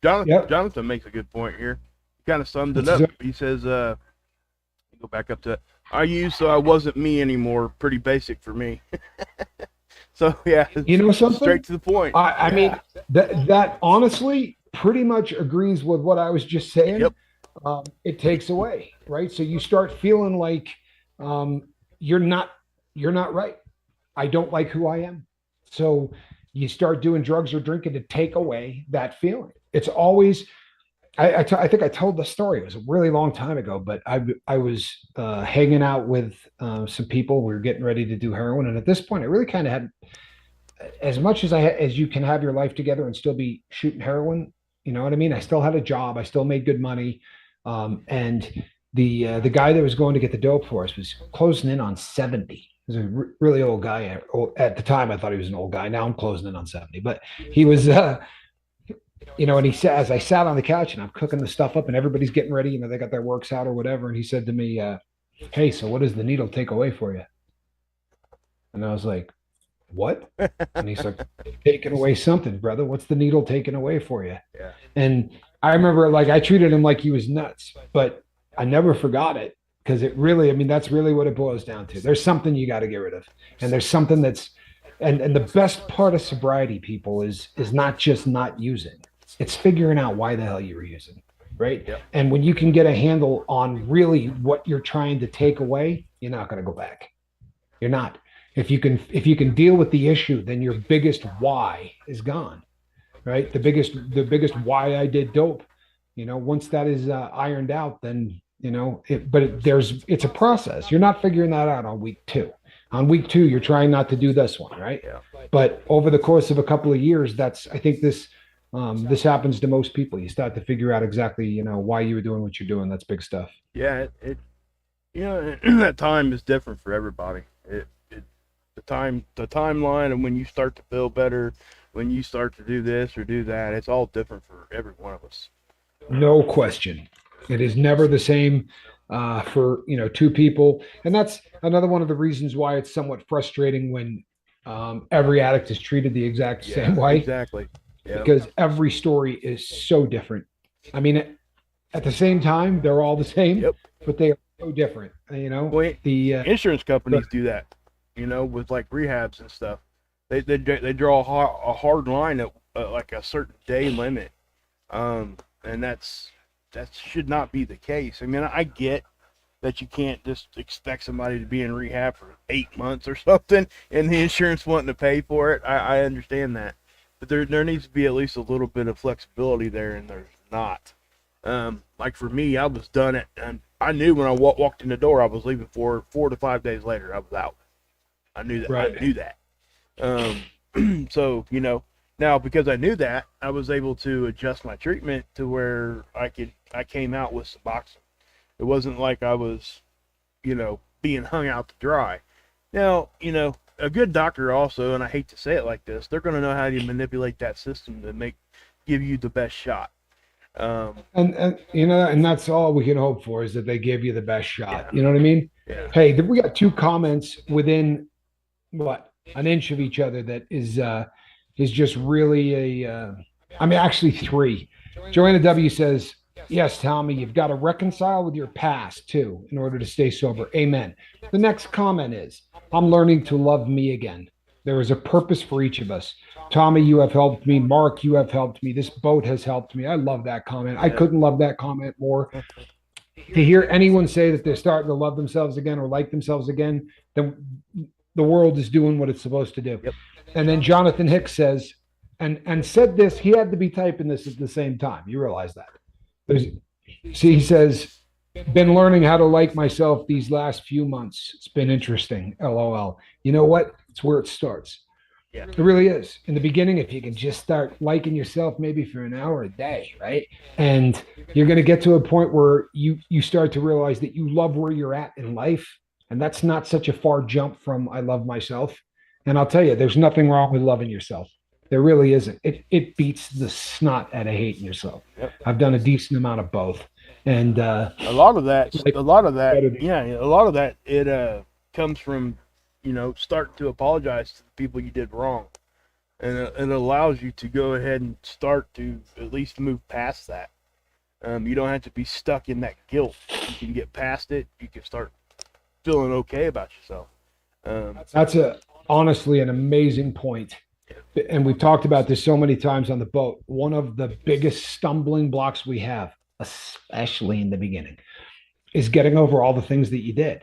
Jonathan makes a good point here. He kind of summed it up. He says, go back up to it. I used so I wasn't me anymore. Pretty basic for me. So yeah, something straight to the point. I mean that honestly pretty much agrees with what I was just saying. Yep. It takes away, right? So you start feeling like you're not right. I don't like who I am. So you start doing drugs or drinking to take away that feeling. It's always, I think I told the story. It was a really long time ago, but I was hanging out with some people. We were getting ready to do heroin. And at this point, I really kind of had, as much as you can have your life together and still be shooting heroin, you know what I mean? I still had a job. I still made good money. And the guy that was going to get the dope for us was closing in on 70. He was a really old guy. At the time, I thought he was an old guy. Now I'm closing in on 70. But he was, and he said, as I sat on the couch and I'm cooking the stuff up and everybody's getting ready, they got their works out or whatever. And he said to me, hey, so what does the needle take away for you? And I was like, what? And he's like, taking away something, brother. What's the needle taking away for you? Yeah. And I remember I treated him like he was nuts, but I never forgot it because it really, that's really what it boils down to. There's something you got to get rid of. And there's something that's, and the best part of sobriety, people, is not just not using. It's figuring out why the hell you were using, right? Yep. And when you can get a handle on really what you're trying to take away, you're not going to go back. You're not. If you can deal with the issue, then your biggest why is gone, right? The biggest why I did dope, once that is ironed out, then it's a process. You're not figuring that out on week 2. On week 2, you're trying not to do this one, right? Yeah. But over the course of a couple of years, I think this happens to most people. You start to figure out exactly, why you were doing what you're doing. That's big stuff. Yeah, that time is different for everybody. The timeline and when you start to feel better, when you start to do this or do that, it's all different for every one of us. No question. It is never the same for 2 people, and that's another one of the reasons why it's somewhat frustrating when every addict is treated the exact same way. Exactly. Yep. Because every story is so different. At the same time, they're all the same, yep, but they are so different. Well, the insurance companies do that. With like rehabs and stuff, they draw a hard line at like a certain day limit, and that's that should not be the case. I mean, I get that you can't just expect somebody to be in rehab for 8 months or something and the insurance wanting to pay for it. I understand that. But there needs to be at least a little bit of flexibility there, and there's not. Like for me, I was done it, and I knew when I walked in the door I was leaving for 4 to 5 days later. I was out. I knew that. Right. I knew that. So now because I knew that, I was able to adjust my treatment to where I came out with Suboxone. It wasn't like I was, being hung out to dry. Now, a good doctor also, and I hate to say it like this, they're going to know how to manipulate that system to give you the best shot. And that's all we can hope for is that they give you the best shot. Yeah. You know what I mean? Yeah. Hey, we got two comments within what an inch of each other that is just really I mean, actually three. Joanna W says, yes, Tommy, you've got to reconcile with your past too in order to stay sober. Amen. The next comment is, I'm learning to love me again. There is a purpose for each of us. Tommy, you have helped me. Mark, you have helped me. This boat has helped me. I love that comment. I couldn't love that comment more. To hear anyone say that they're starting to love themselves again or like themselves again, then the world is doing what it's supposed to do. Yep. And then Jonathan Hicks says, and said this, he had to be typing this at the same time. You realize that. See, he says, been learning how to like myself these last few months. It's been interesting. LOL. You know what? It's where it starts. Yeah. It really is. In the beginning, if you can just start liking yourself maybe for an hour a day, right? And you're going to get to a point where you start to realize that you love where you're at in life. And that's not such a far jump from I love myself. And I'll tell you, there's nothing wrong with loving yourself. There really isn't. It beats the snot out of hating yourself. Yep. I've done a decent amount of both. And a lot of that, it comes from, starting to apologize to the people you did wrong. And it allows you to go ahead and start to at least move past that. You don't have to be stuck in that guilt. You can get past it. You can start feeling okay about yourself. That's honestly an amazing point. And we've talked about this so many times on the boat. One of the biggest stumbling blocks we have, especially in the beginning, is getting over all the things that you did.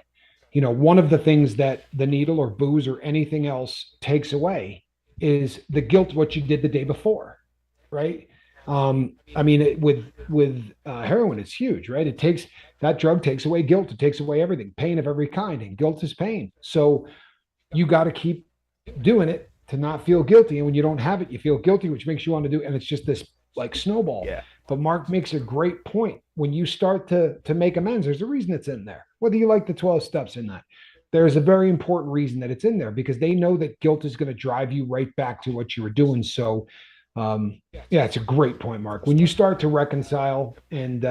One of the things that the needle or booze or anything else takes away is the guilt what you did the day before, right? I mean, with heroin, it's huge, right? That drug takes away guilt. It takes away everything, pain of every kind, and guilt is pain. So you got to keep doing it to not feel guilty. And when you don't have it, you feel guilty, which makes you want to do, and it's just this like snowball. Yeah. But Mark makes a great point. When you start to make amends, there's a reason it's in there. Whether you like the 12 steps in that, there's a very important reason that it's in there because they know that guilt is going to drive you right back to what you were doing. So, yeah, it's a great point, Mark. When you start to reconcile and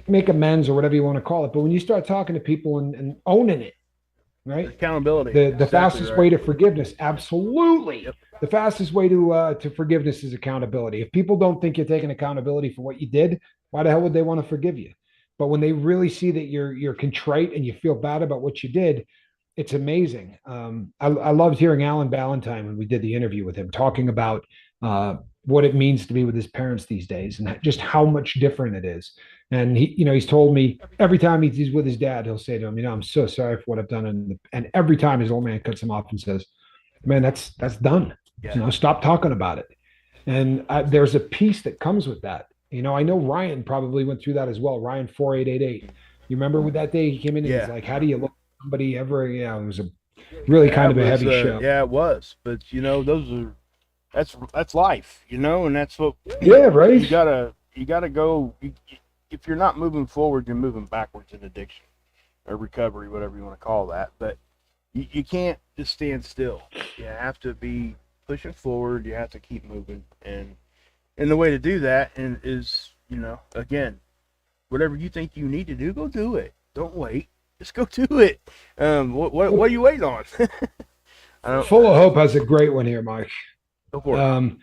make amends or whatever you want to call it, but when you start talking to people and owning it, right? Accountability. The Exactly fastest right. way to forgiveness, absolutely. Yep. The fastest way to forgiveness is accountability. If people don't think you're taking accountability for what you did, why the hell would they want to forgive you? But when they really see that you're contrite and you feel bad about what you did, it's amazing. I loved hearing Alan Ballantyne when we did the interview with him talking about what it means to be with his parents these days and just how much different it is. And he's told me every time he's with his dad, he'll say to him, I'm so sorry for what I've done. And every time his old man cuts him off and says, man, that's done. Yeah. Stop talking about it. And there's a peace that comes with that. I know Ryan probably went through that as well. Ryan 4888. You remember with that day he came in and he's like, how do you look at somebody ever? Yeah, it was a really kind of a heavy show. Yeah, it was. But that's life, and that's what. Yeah, right. You gotta go. If you're not moving forward, you're moving backwards in addiction or recovery, whatever you want to call that. But you can't just stand still. You have to be pushing forward. You have to keep moving, and the way to do that is, again, whatever you think you need to do, go do it. Don't wait. Just go do it. What are you waiting on? Full of Hope has a great one here, Mike. Go for it.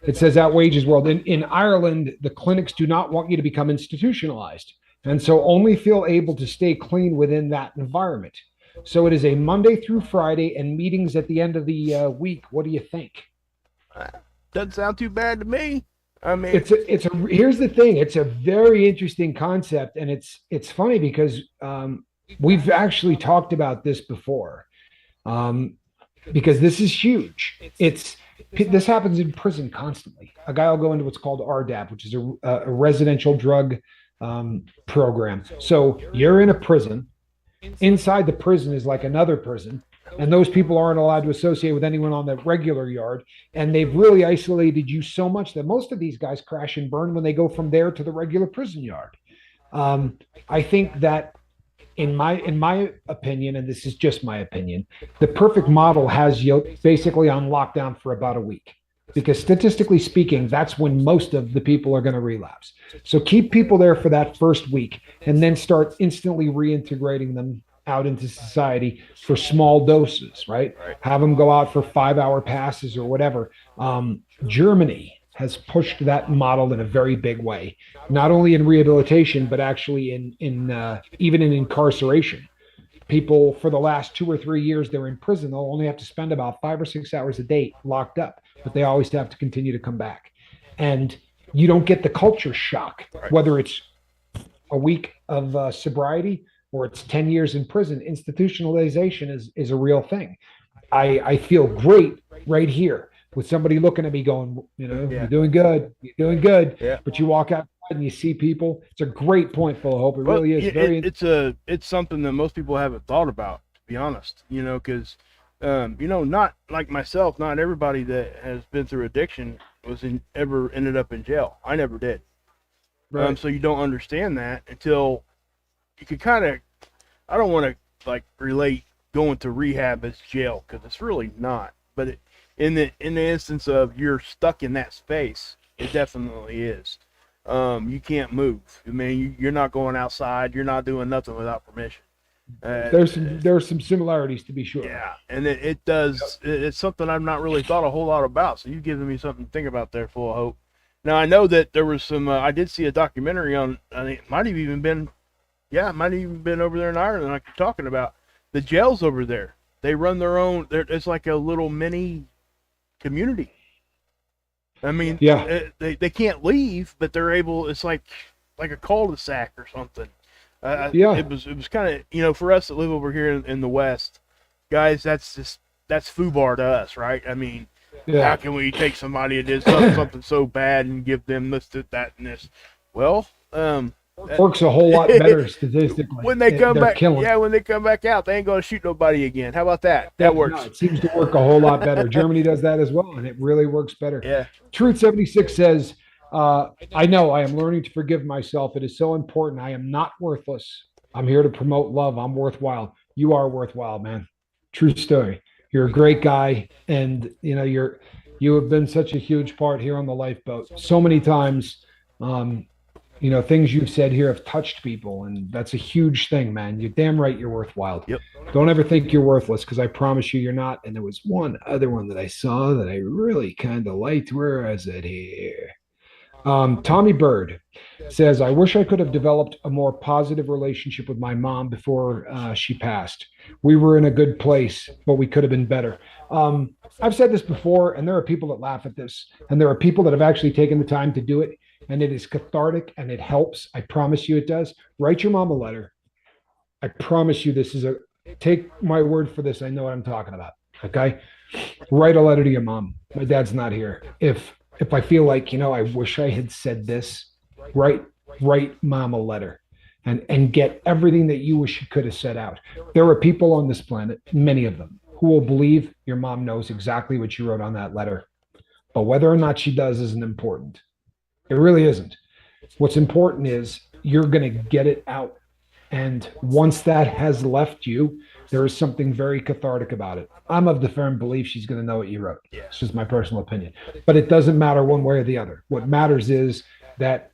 It says Outrageous World. In Ireland, the clinics do not want you to become institutionalized, and so only feel able to stay clean within that environment. So it is a Monday through Friday and meetings at the end of the week. What do you think? Doesn't sound too bad to me. I mean, Here's the thing. It's a very interesting concept, and it's funny because we've actually talked about this before. Um, because this is huge. This happens in prison constantly. A guy will go into what's called RDAP, which is a residential drug program. So you're in a prison. Inside the prison is like another prison, and those people aren't allowed to associate with anyone on the regular yard. And they've really isolated you so much that most of these guys crash and burn when they go from there to the regular prison yard. I think that in my opinion, and this is just my opinion, the perfect model has you basically on lockdown for about a week. Because statistically speaking, that's when most of the people are going to relapse. So keep people there for that first week and then start instantly reintegrating them out into society for small doses, right? right. Have them go out for 5 hour passes or whatever. Germany has pushed that model in a very big way, not only in rehabilitation, but actually in even in incarceration. People for the last 2 or 3 years they're in prison, they'll only have to spend about 5 or 6 hours a day locked up, but they always have to continue to come back. And you don't get the culture shock, Right. whether it's a week of sobriety or it's 10 years in prison. Institutionalization is a real thing. I feel great right here with somebody looking at me going, Yeah. you're doing good, you're doing good. Yeah. But you walk outside and you see people. It's a great point, full of hope. It Well, really is very. it's something that most people haven't thought about, to be honest. Because not like myself, not everybody that has been through addiction ever ended up in jail. I never did. Right. So you don't understand that until you could kind of. I don't want to like relate going to rehab as jail because it's really not. But in the instance of you're stuck in that space, it definitely is. You can't move. I mean, you're not going outside. You're not doing nothing without permission. There's some similarities to be sure. Yeah, and it does. It's something I've not really thought a whole lot about. So you've given me something to think about there, full of hope. Now I know that there was some. I did see a documentary on. I think it might have even been. Yeah, it might have even been over there in Ireland. Like you're talking about the jails over there. They run their own. It's like a little mini community. I mean, Yeah. they can't leave, but they're able. It's like a cul-de-sac or something. Yeah. It was kind of for us that live over here in the West, guys. That's foobar to us, right? I mean, how Yeah. can we take somebody that did something so bad and give them this, that, and this? Well, Works a whole lot better statistically. when they come They're back, killing. yeah, when they come back out, they ain't gonna shoot nobody again. How about that? That No, works. it seems to work a whole lot better. Germany does that as well, and it really works better. Yeah, Truth 76 says, I know I am learning to forgive myself. It is so important. I am not worthless. I'm here to promote love. I'm worthwhile. You are worthwhile, man. True story. You're a great guy. And you have been such a huge part here on the lifeboat. So many times, um, things you've said here have touched people, and that's a huge thing, man. You're damn right you're worthwhile. yep. Don't ever think you're worthless because I promise you you're not. And there was one other one that I saw that I really kind of liked. Where is it here? Tommy Bird says, I wish I could have developed a more positive relationship with my mom before she passed. We were in a good place, but we could have been better. I've said this before, and there are people that laugh at this, and there are people that have actually taken the time to do it, and it is cathartic and it helps. I promise you it does. Write your mom a letter. I promise you take my word for this. I know what I'm talking about. Okay. Write a letter to your mom. My dad's not here. If I feel like, I wish I had said this, write mom a letter and get everything that you wish you could have said out. There are people on this planet, many of them, who will believe your mom knows exactly what you wrote on that letter. But whether or not she does isn't important. It really isn't. What's important is you're going to get it out. And once that has left you, there is something very cathartic about it. I'm of the firm belief she's going to know what you wrote. Yeah. It's just my personal opinion. But it doesn't matter one way or the other. What matters is that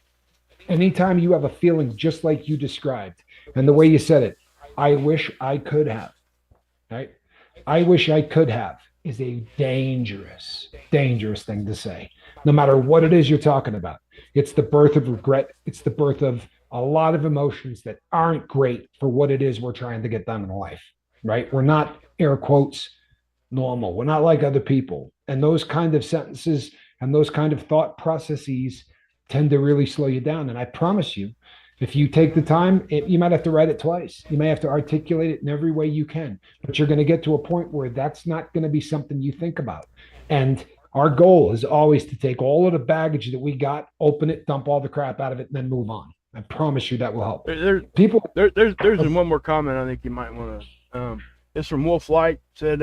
anytime you have a feeling just like you described, and the way you said it, I wish I could have, right? I wish I could have is a dangerous, dangerous thing to say, no matter what it is you're talking about. It's the birth of regret. It's the birth of a lot of emotions that aren't great for what it is we're trying to get done in life, right? We're not, air quotes, normal. We're not like other people. And those kind of sentences And those kind of thought processes tend to really slow you down. And I promise you, if you take the time, you might have to write it twice. You may have to articulate it in every way you can, but you're going to get to a point where that's not going to be something you think about. And our goal is always to take all of the baggage that we got, open it, dump all the crap out of it, and then move on. I promise you that will help. People, there's one more comment I think you might want to. It's from Wolf Light. Said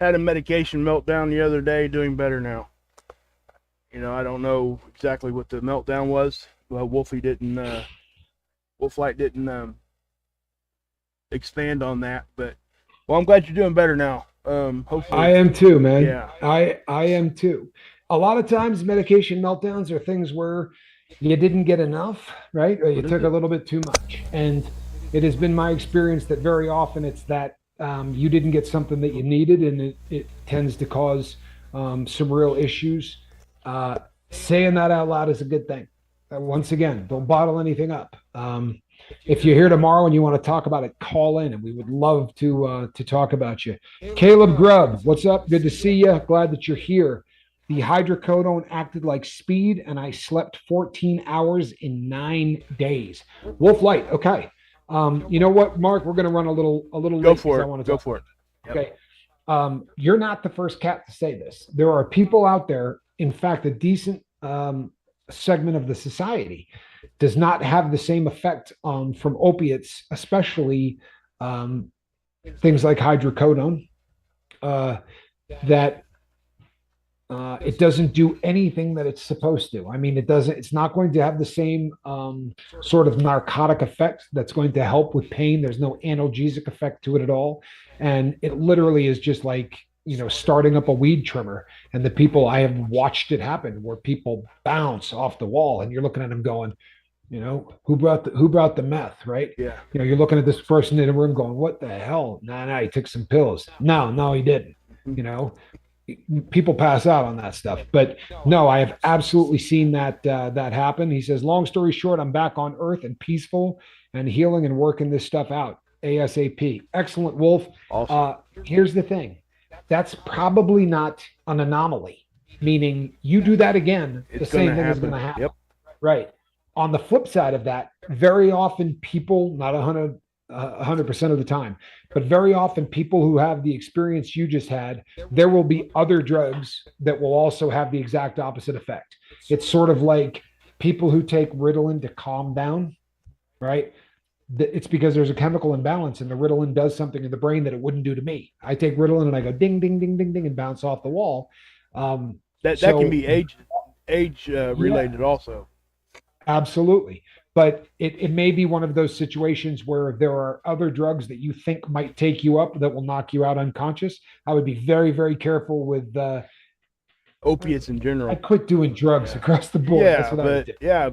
had a medication meltdown the other day, doing better now. I don't know exactly what the meltdown was. Well, Wolf Light didn't expand on that, but I'm glad you're doing better now. Hopefully, I am too, man. Yeah, I am too. A lot of times, medication meltdowns are things where you didn't get enough, right? Or you took a little bit too much. And it has been my experience that very often it's that you didn't get something that you needed, and it tends to cause some real issues. Saying that out loud is a good thing. Once again, don't bottle anything up. If you're here tomorrow and you want to talk about it, call in, and we would love to talk about you. Caleb Grubb, what's up? Good to see you. Glad that you're here. The hydrocodone acted like speed, and I slept 14 hours in 9 days. Wolf Light, okay. You know what, Mark? We're going to run a little go late for it. I want to Go for it. Yep. Okay. You're not the first cat to say this. There are people out there, in fact, a decent segment of the society does not have the same effect from opiates, especially things like hydrocodone, that it doesn't do anything that it's supposed to. I mean, it's not going to have the same sort of narcotic effect that's going to help with pain. There's no analgesic effect to it at all. And it literally is just like, starting up a weed trimmer. And I have watched it happen where people bounce off the wall and you're looking at them going, who brought the meth, right? Yeah. You're looking at this person in the room going, what the hell? Nah, he took some pills. No, he didn't. People pass out on that stuff, but no, I have absolutely seen that happen. He says, long story short, I'm back on earth and peaceful and healing and working this stuff out ASAP. Excellent, Wolf. Awesome. Here's the thing. That's probably not an anomaly, meaning you do that again, the same thing is going to happen. Yep. Right. On the flip side of that, very often people, not 100% of the time, but very often people who have the experience you just had, there will be other drugs that will also have the exact opposite effect. It's sort of like people who take Ritalin to calm down, right? It's because there's a chemical imbalance, and the Ritalin does something in the brain that it wouldn't do to me. I take Ritalin and I go ding, ding, ding, ding, ding, and bounce off the wall. That can be age related also. Absolutely. But it may be one of those situations where there are other drugs that you think might take you up that will knock you out unconscious. I would be very, very careful with opiates in general. I quit doing drugs across the board. Yeah, that's what I would do. Yeah.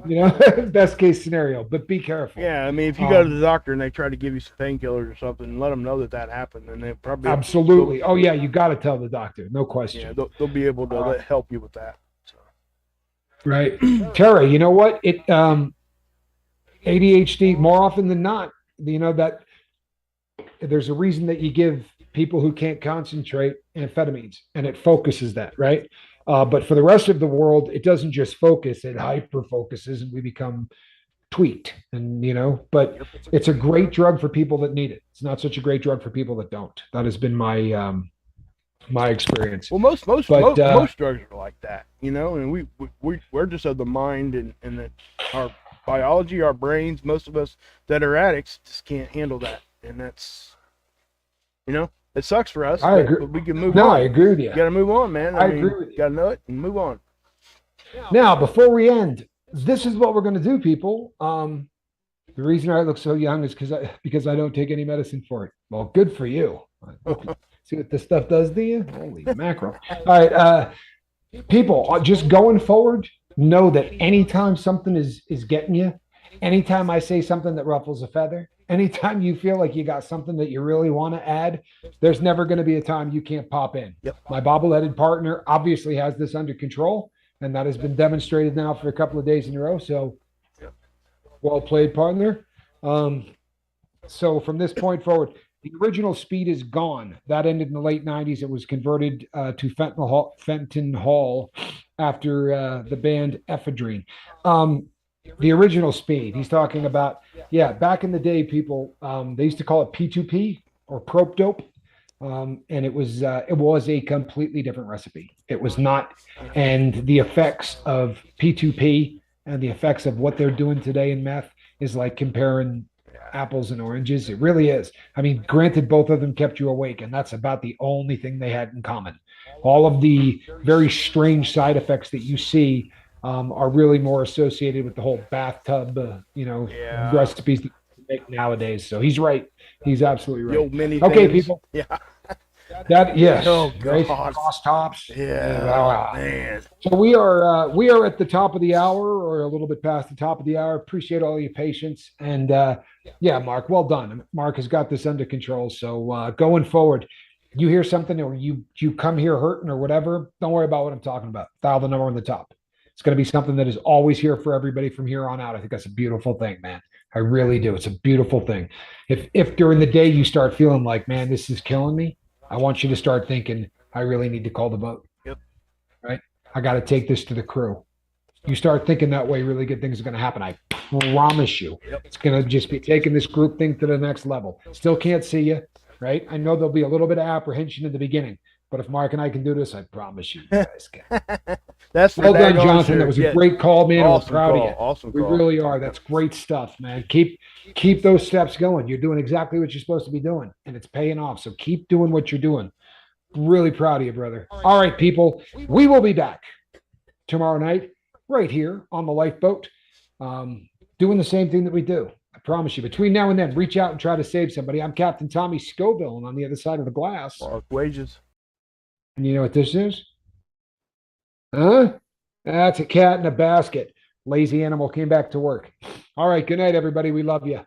Best case scenario, but be careful. Yeah, I mean, if you go to the doctor and they try to give you some painkillers or something, let them know that happened, and they probably absolutely. Oh yeah, you got to tell the doctor, no question. Yeah, they'll be able to help you with that. So. Right, Terry. You know what? ADHD more often than not. That there's a reason that you give people who can't concentrate amphetamines, and it focuses that, right? But for the rest of the world, it doesn't just focus; it hyper focuses, and we become tweaked. And but it's a great drug for people that need it. It's not such a great drug for people that don't. That has been my experience. Well, most drugs are like that, and we're just of the mind, and that our biology, our brains, most of us that are addicts just can't handle that, and that's it sucks for us. I agree. But we can move on. No, I agree with you. You got to move on, man. I agree with you. Got to know it and move on. Now, before we end, this is what we're going to do, people. The reason I look so young is because I don't take any medicine for it. Well, good for you. See what this stuff does to you? Holy mackerel. All right. People, just going forward, know that anytime something is getting you, anytime I say something that ruffles a feather, anytime you feel like you got something that you really want to add, there's never going to be a time you can't pop in. Yep. My bobbleheaded partner obviously has this under control, and that has been demonstrated now for a couple of days in a row. So, well played, partner. So from this point forward, The original speed is gone. That ended in the late 90s. It was converted to Fenton Hall after the band Ephedrine. Um, the original speed, he's talking about, yeah, back in the day, people, they used to call it P2P or prope dope. And it was a completely different recipe. It was not, and the effects of P2P and the effects of what they're doing today in meth is like comparing apples and oranges. It really is. I mean, granted, both of them kept you awake, and that's about the only thing they had in common. All of the very strange side effects that you see are really more associated with the whole bathtub, Yeah. recipes that they make nowadays. So he's right. He's absolutely The right. old mini Okay, things. people. Yeah. That yes, Oh right. God. Cross tops. Yeah. Man. So we are at the top of the hour, or a little bit past the top of the hour. Appreciate all your patience, and yeah, Mark, well done. Mark has got this under control. So going forward, you hear something or you come here hurting or whatever, don't worry about what I'm talking about. Dial the number on the top. It's going to be something that is always here for everybody from here on out. I think that's a beautiful thing, man. I really do. It's a beautiful thing. If during the day you start feeling like, man, this is killing me, I want you to start thinking, I really need to call the vote. Yep. Right? I got to take this to the crew. You start thinking that way, really good things are going to happen. I promise you. Yep. It's going to just be taking this group thing to the next level. Still can't see you, right? I know there'll be a little bit of apprehension in the beginning, but if Mark and I can do this, I promise you guys can. That's for Well done, daggone Jonathan. sure. That was a Yeah. great call, man. Awesome We're proud call. of you. Awesome We call. really are. That's great stuff, man. Keep those steps going. You're doing exactly what you're supposed to be doing, and it's paying off. So keep doing what you're doing. Really proud of you, brother. All right, people. We will be back tomorrow night, right here on the lifeboat, doing the same thing that we do. I promise you. Between now and then, reach out and try to save somebody. I'm Captain Tommy Scoville, and on the other side of the glass. Mark Wages. And you know what this is? Huh? That's a cat in a basket. Lazy animal came back to work. All right. Good night, everybody. We love you.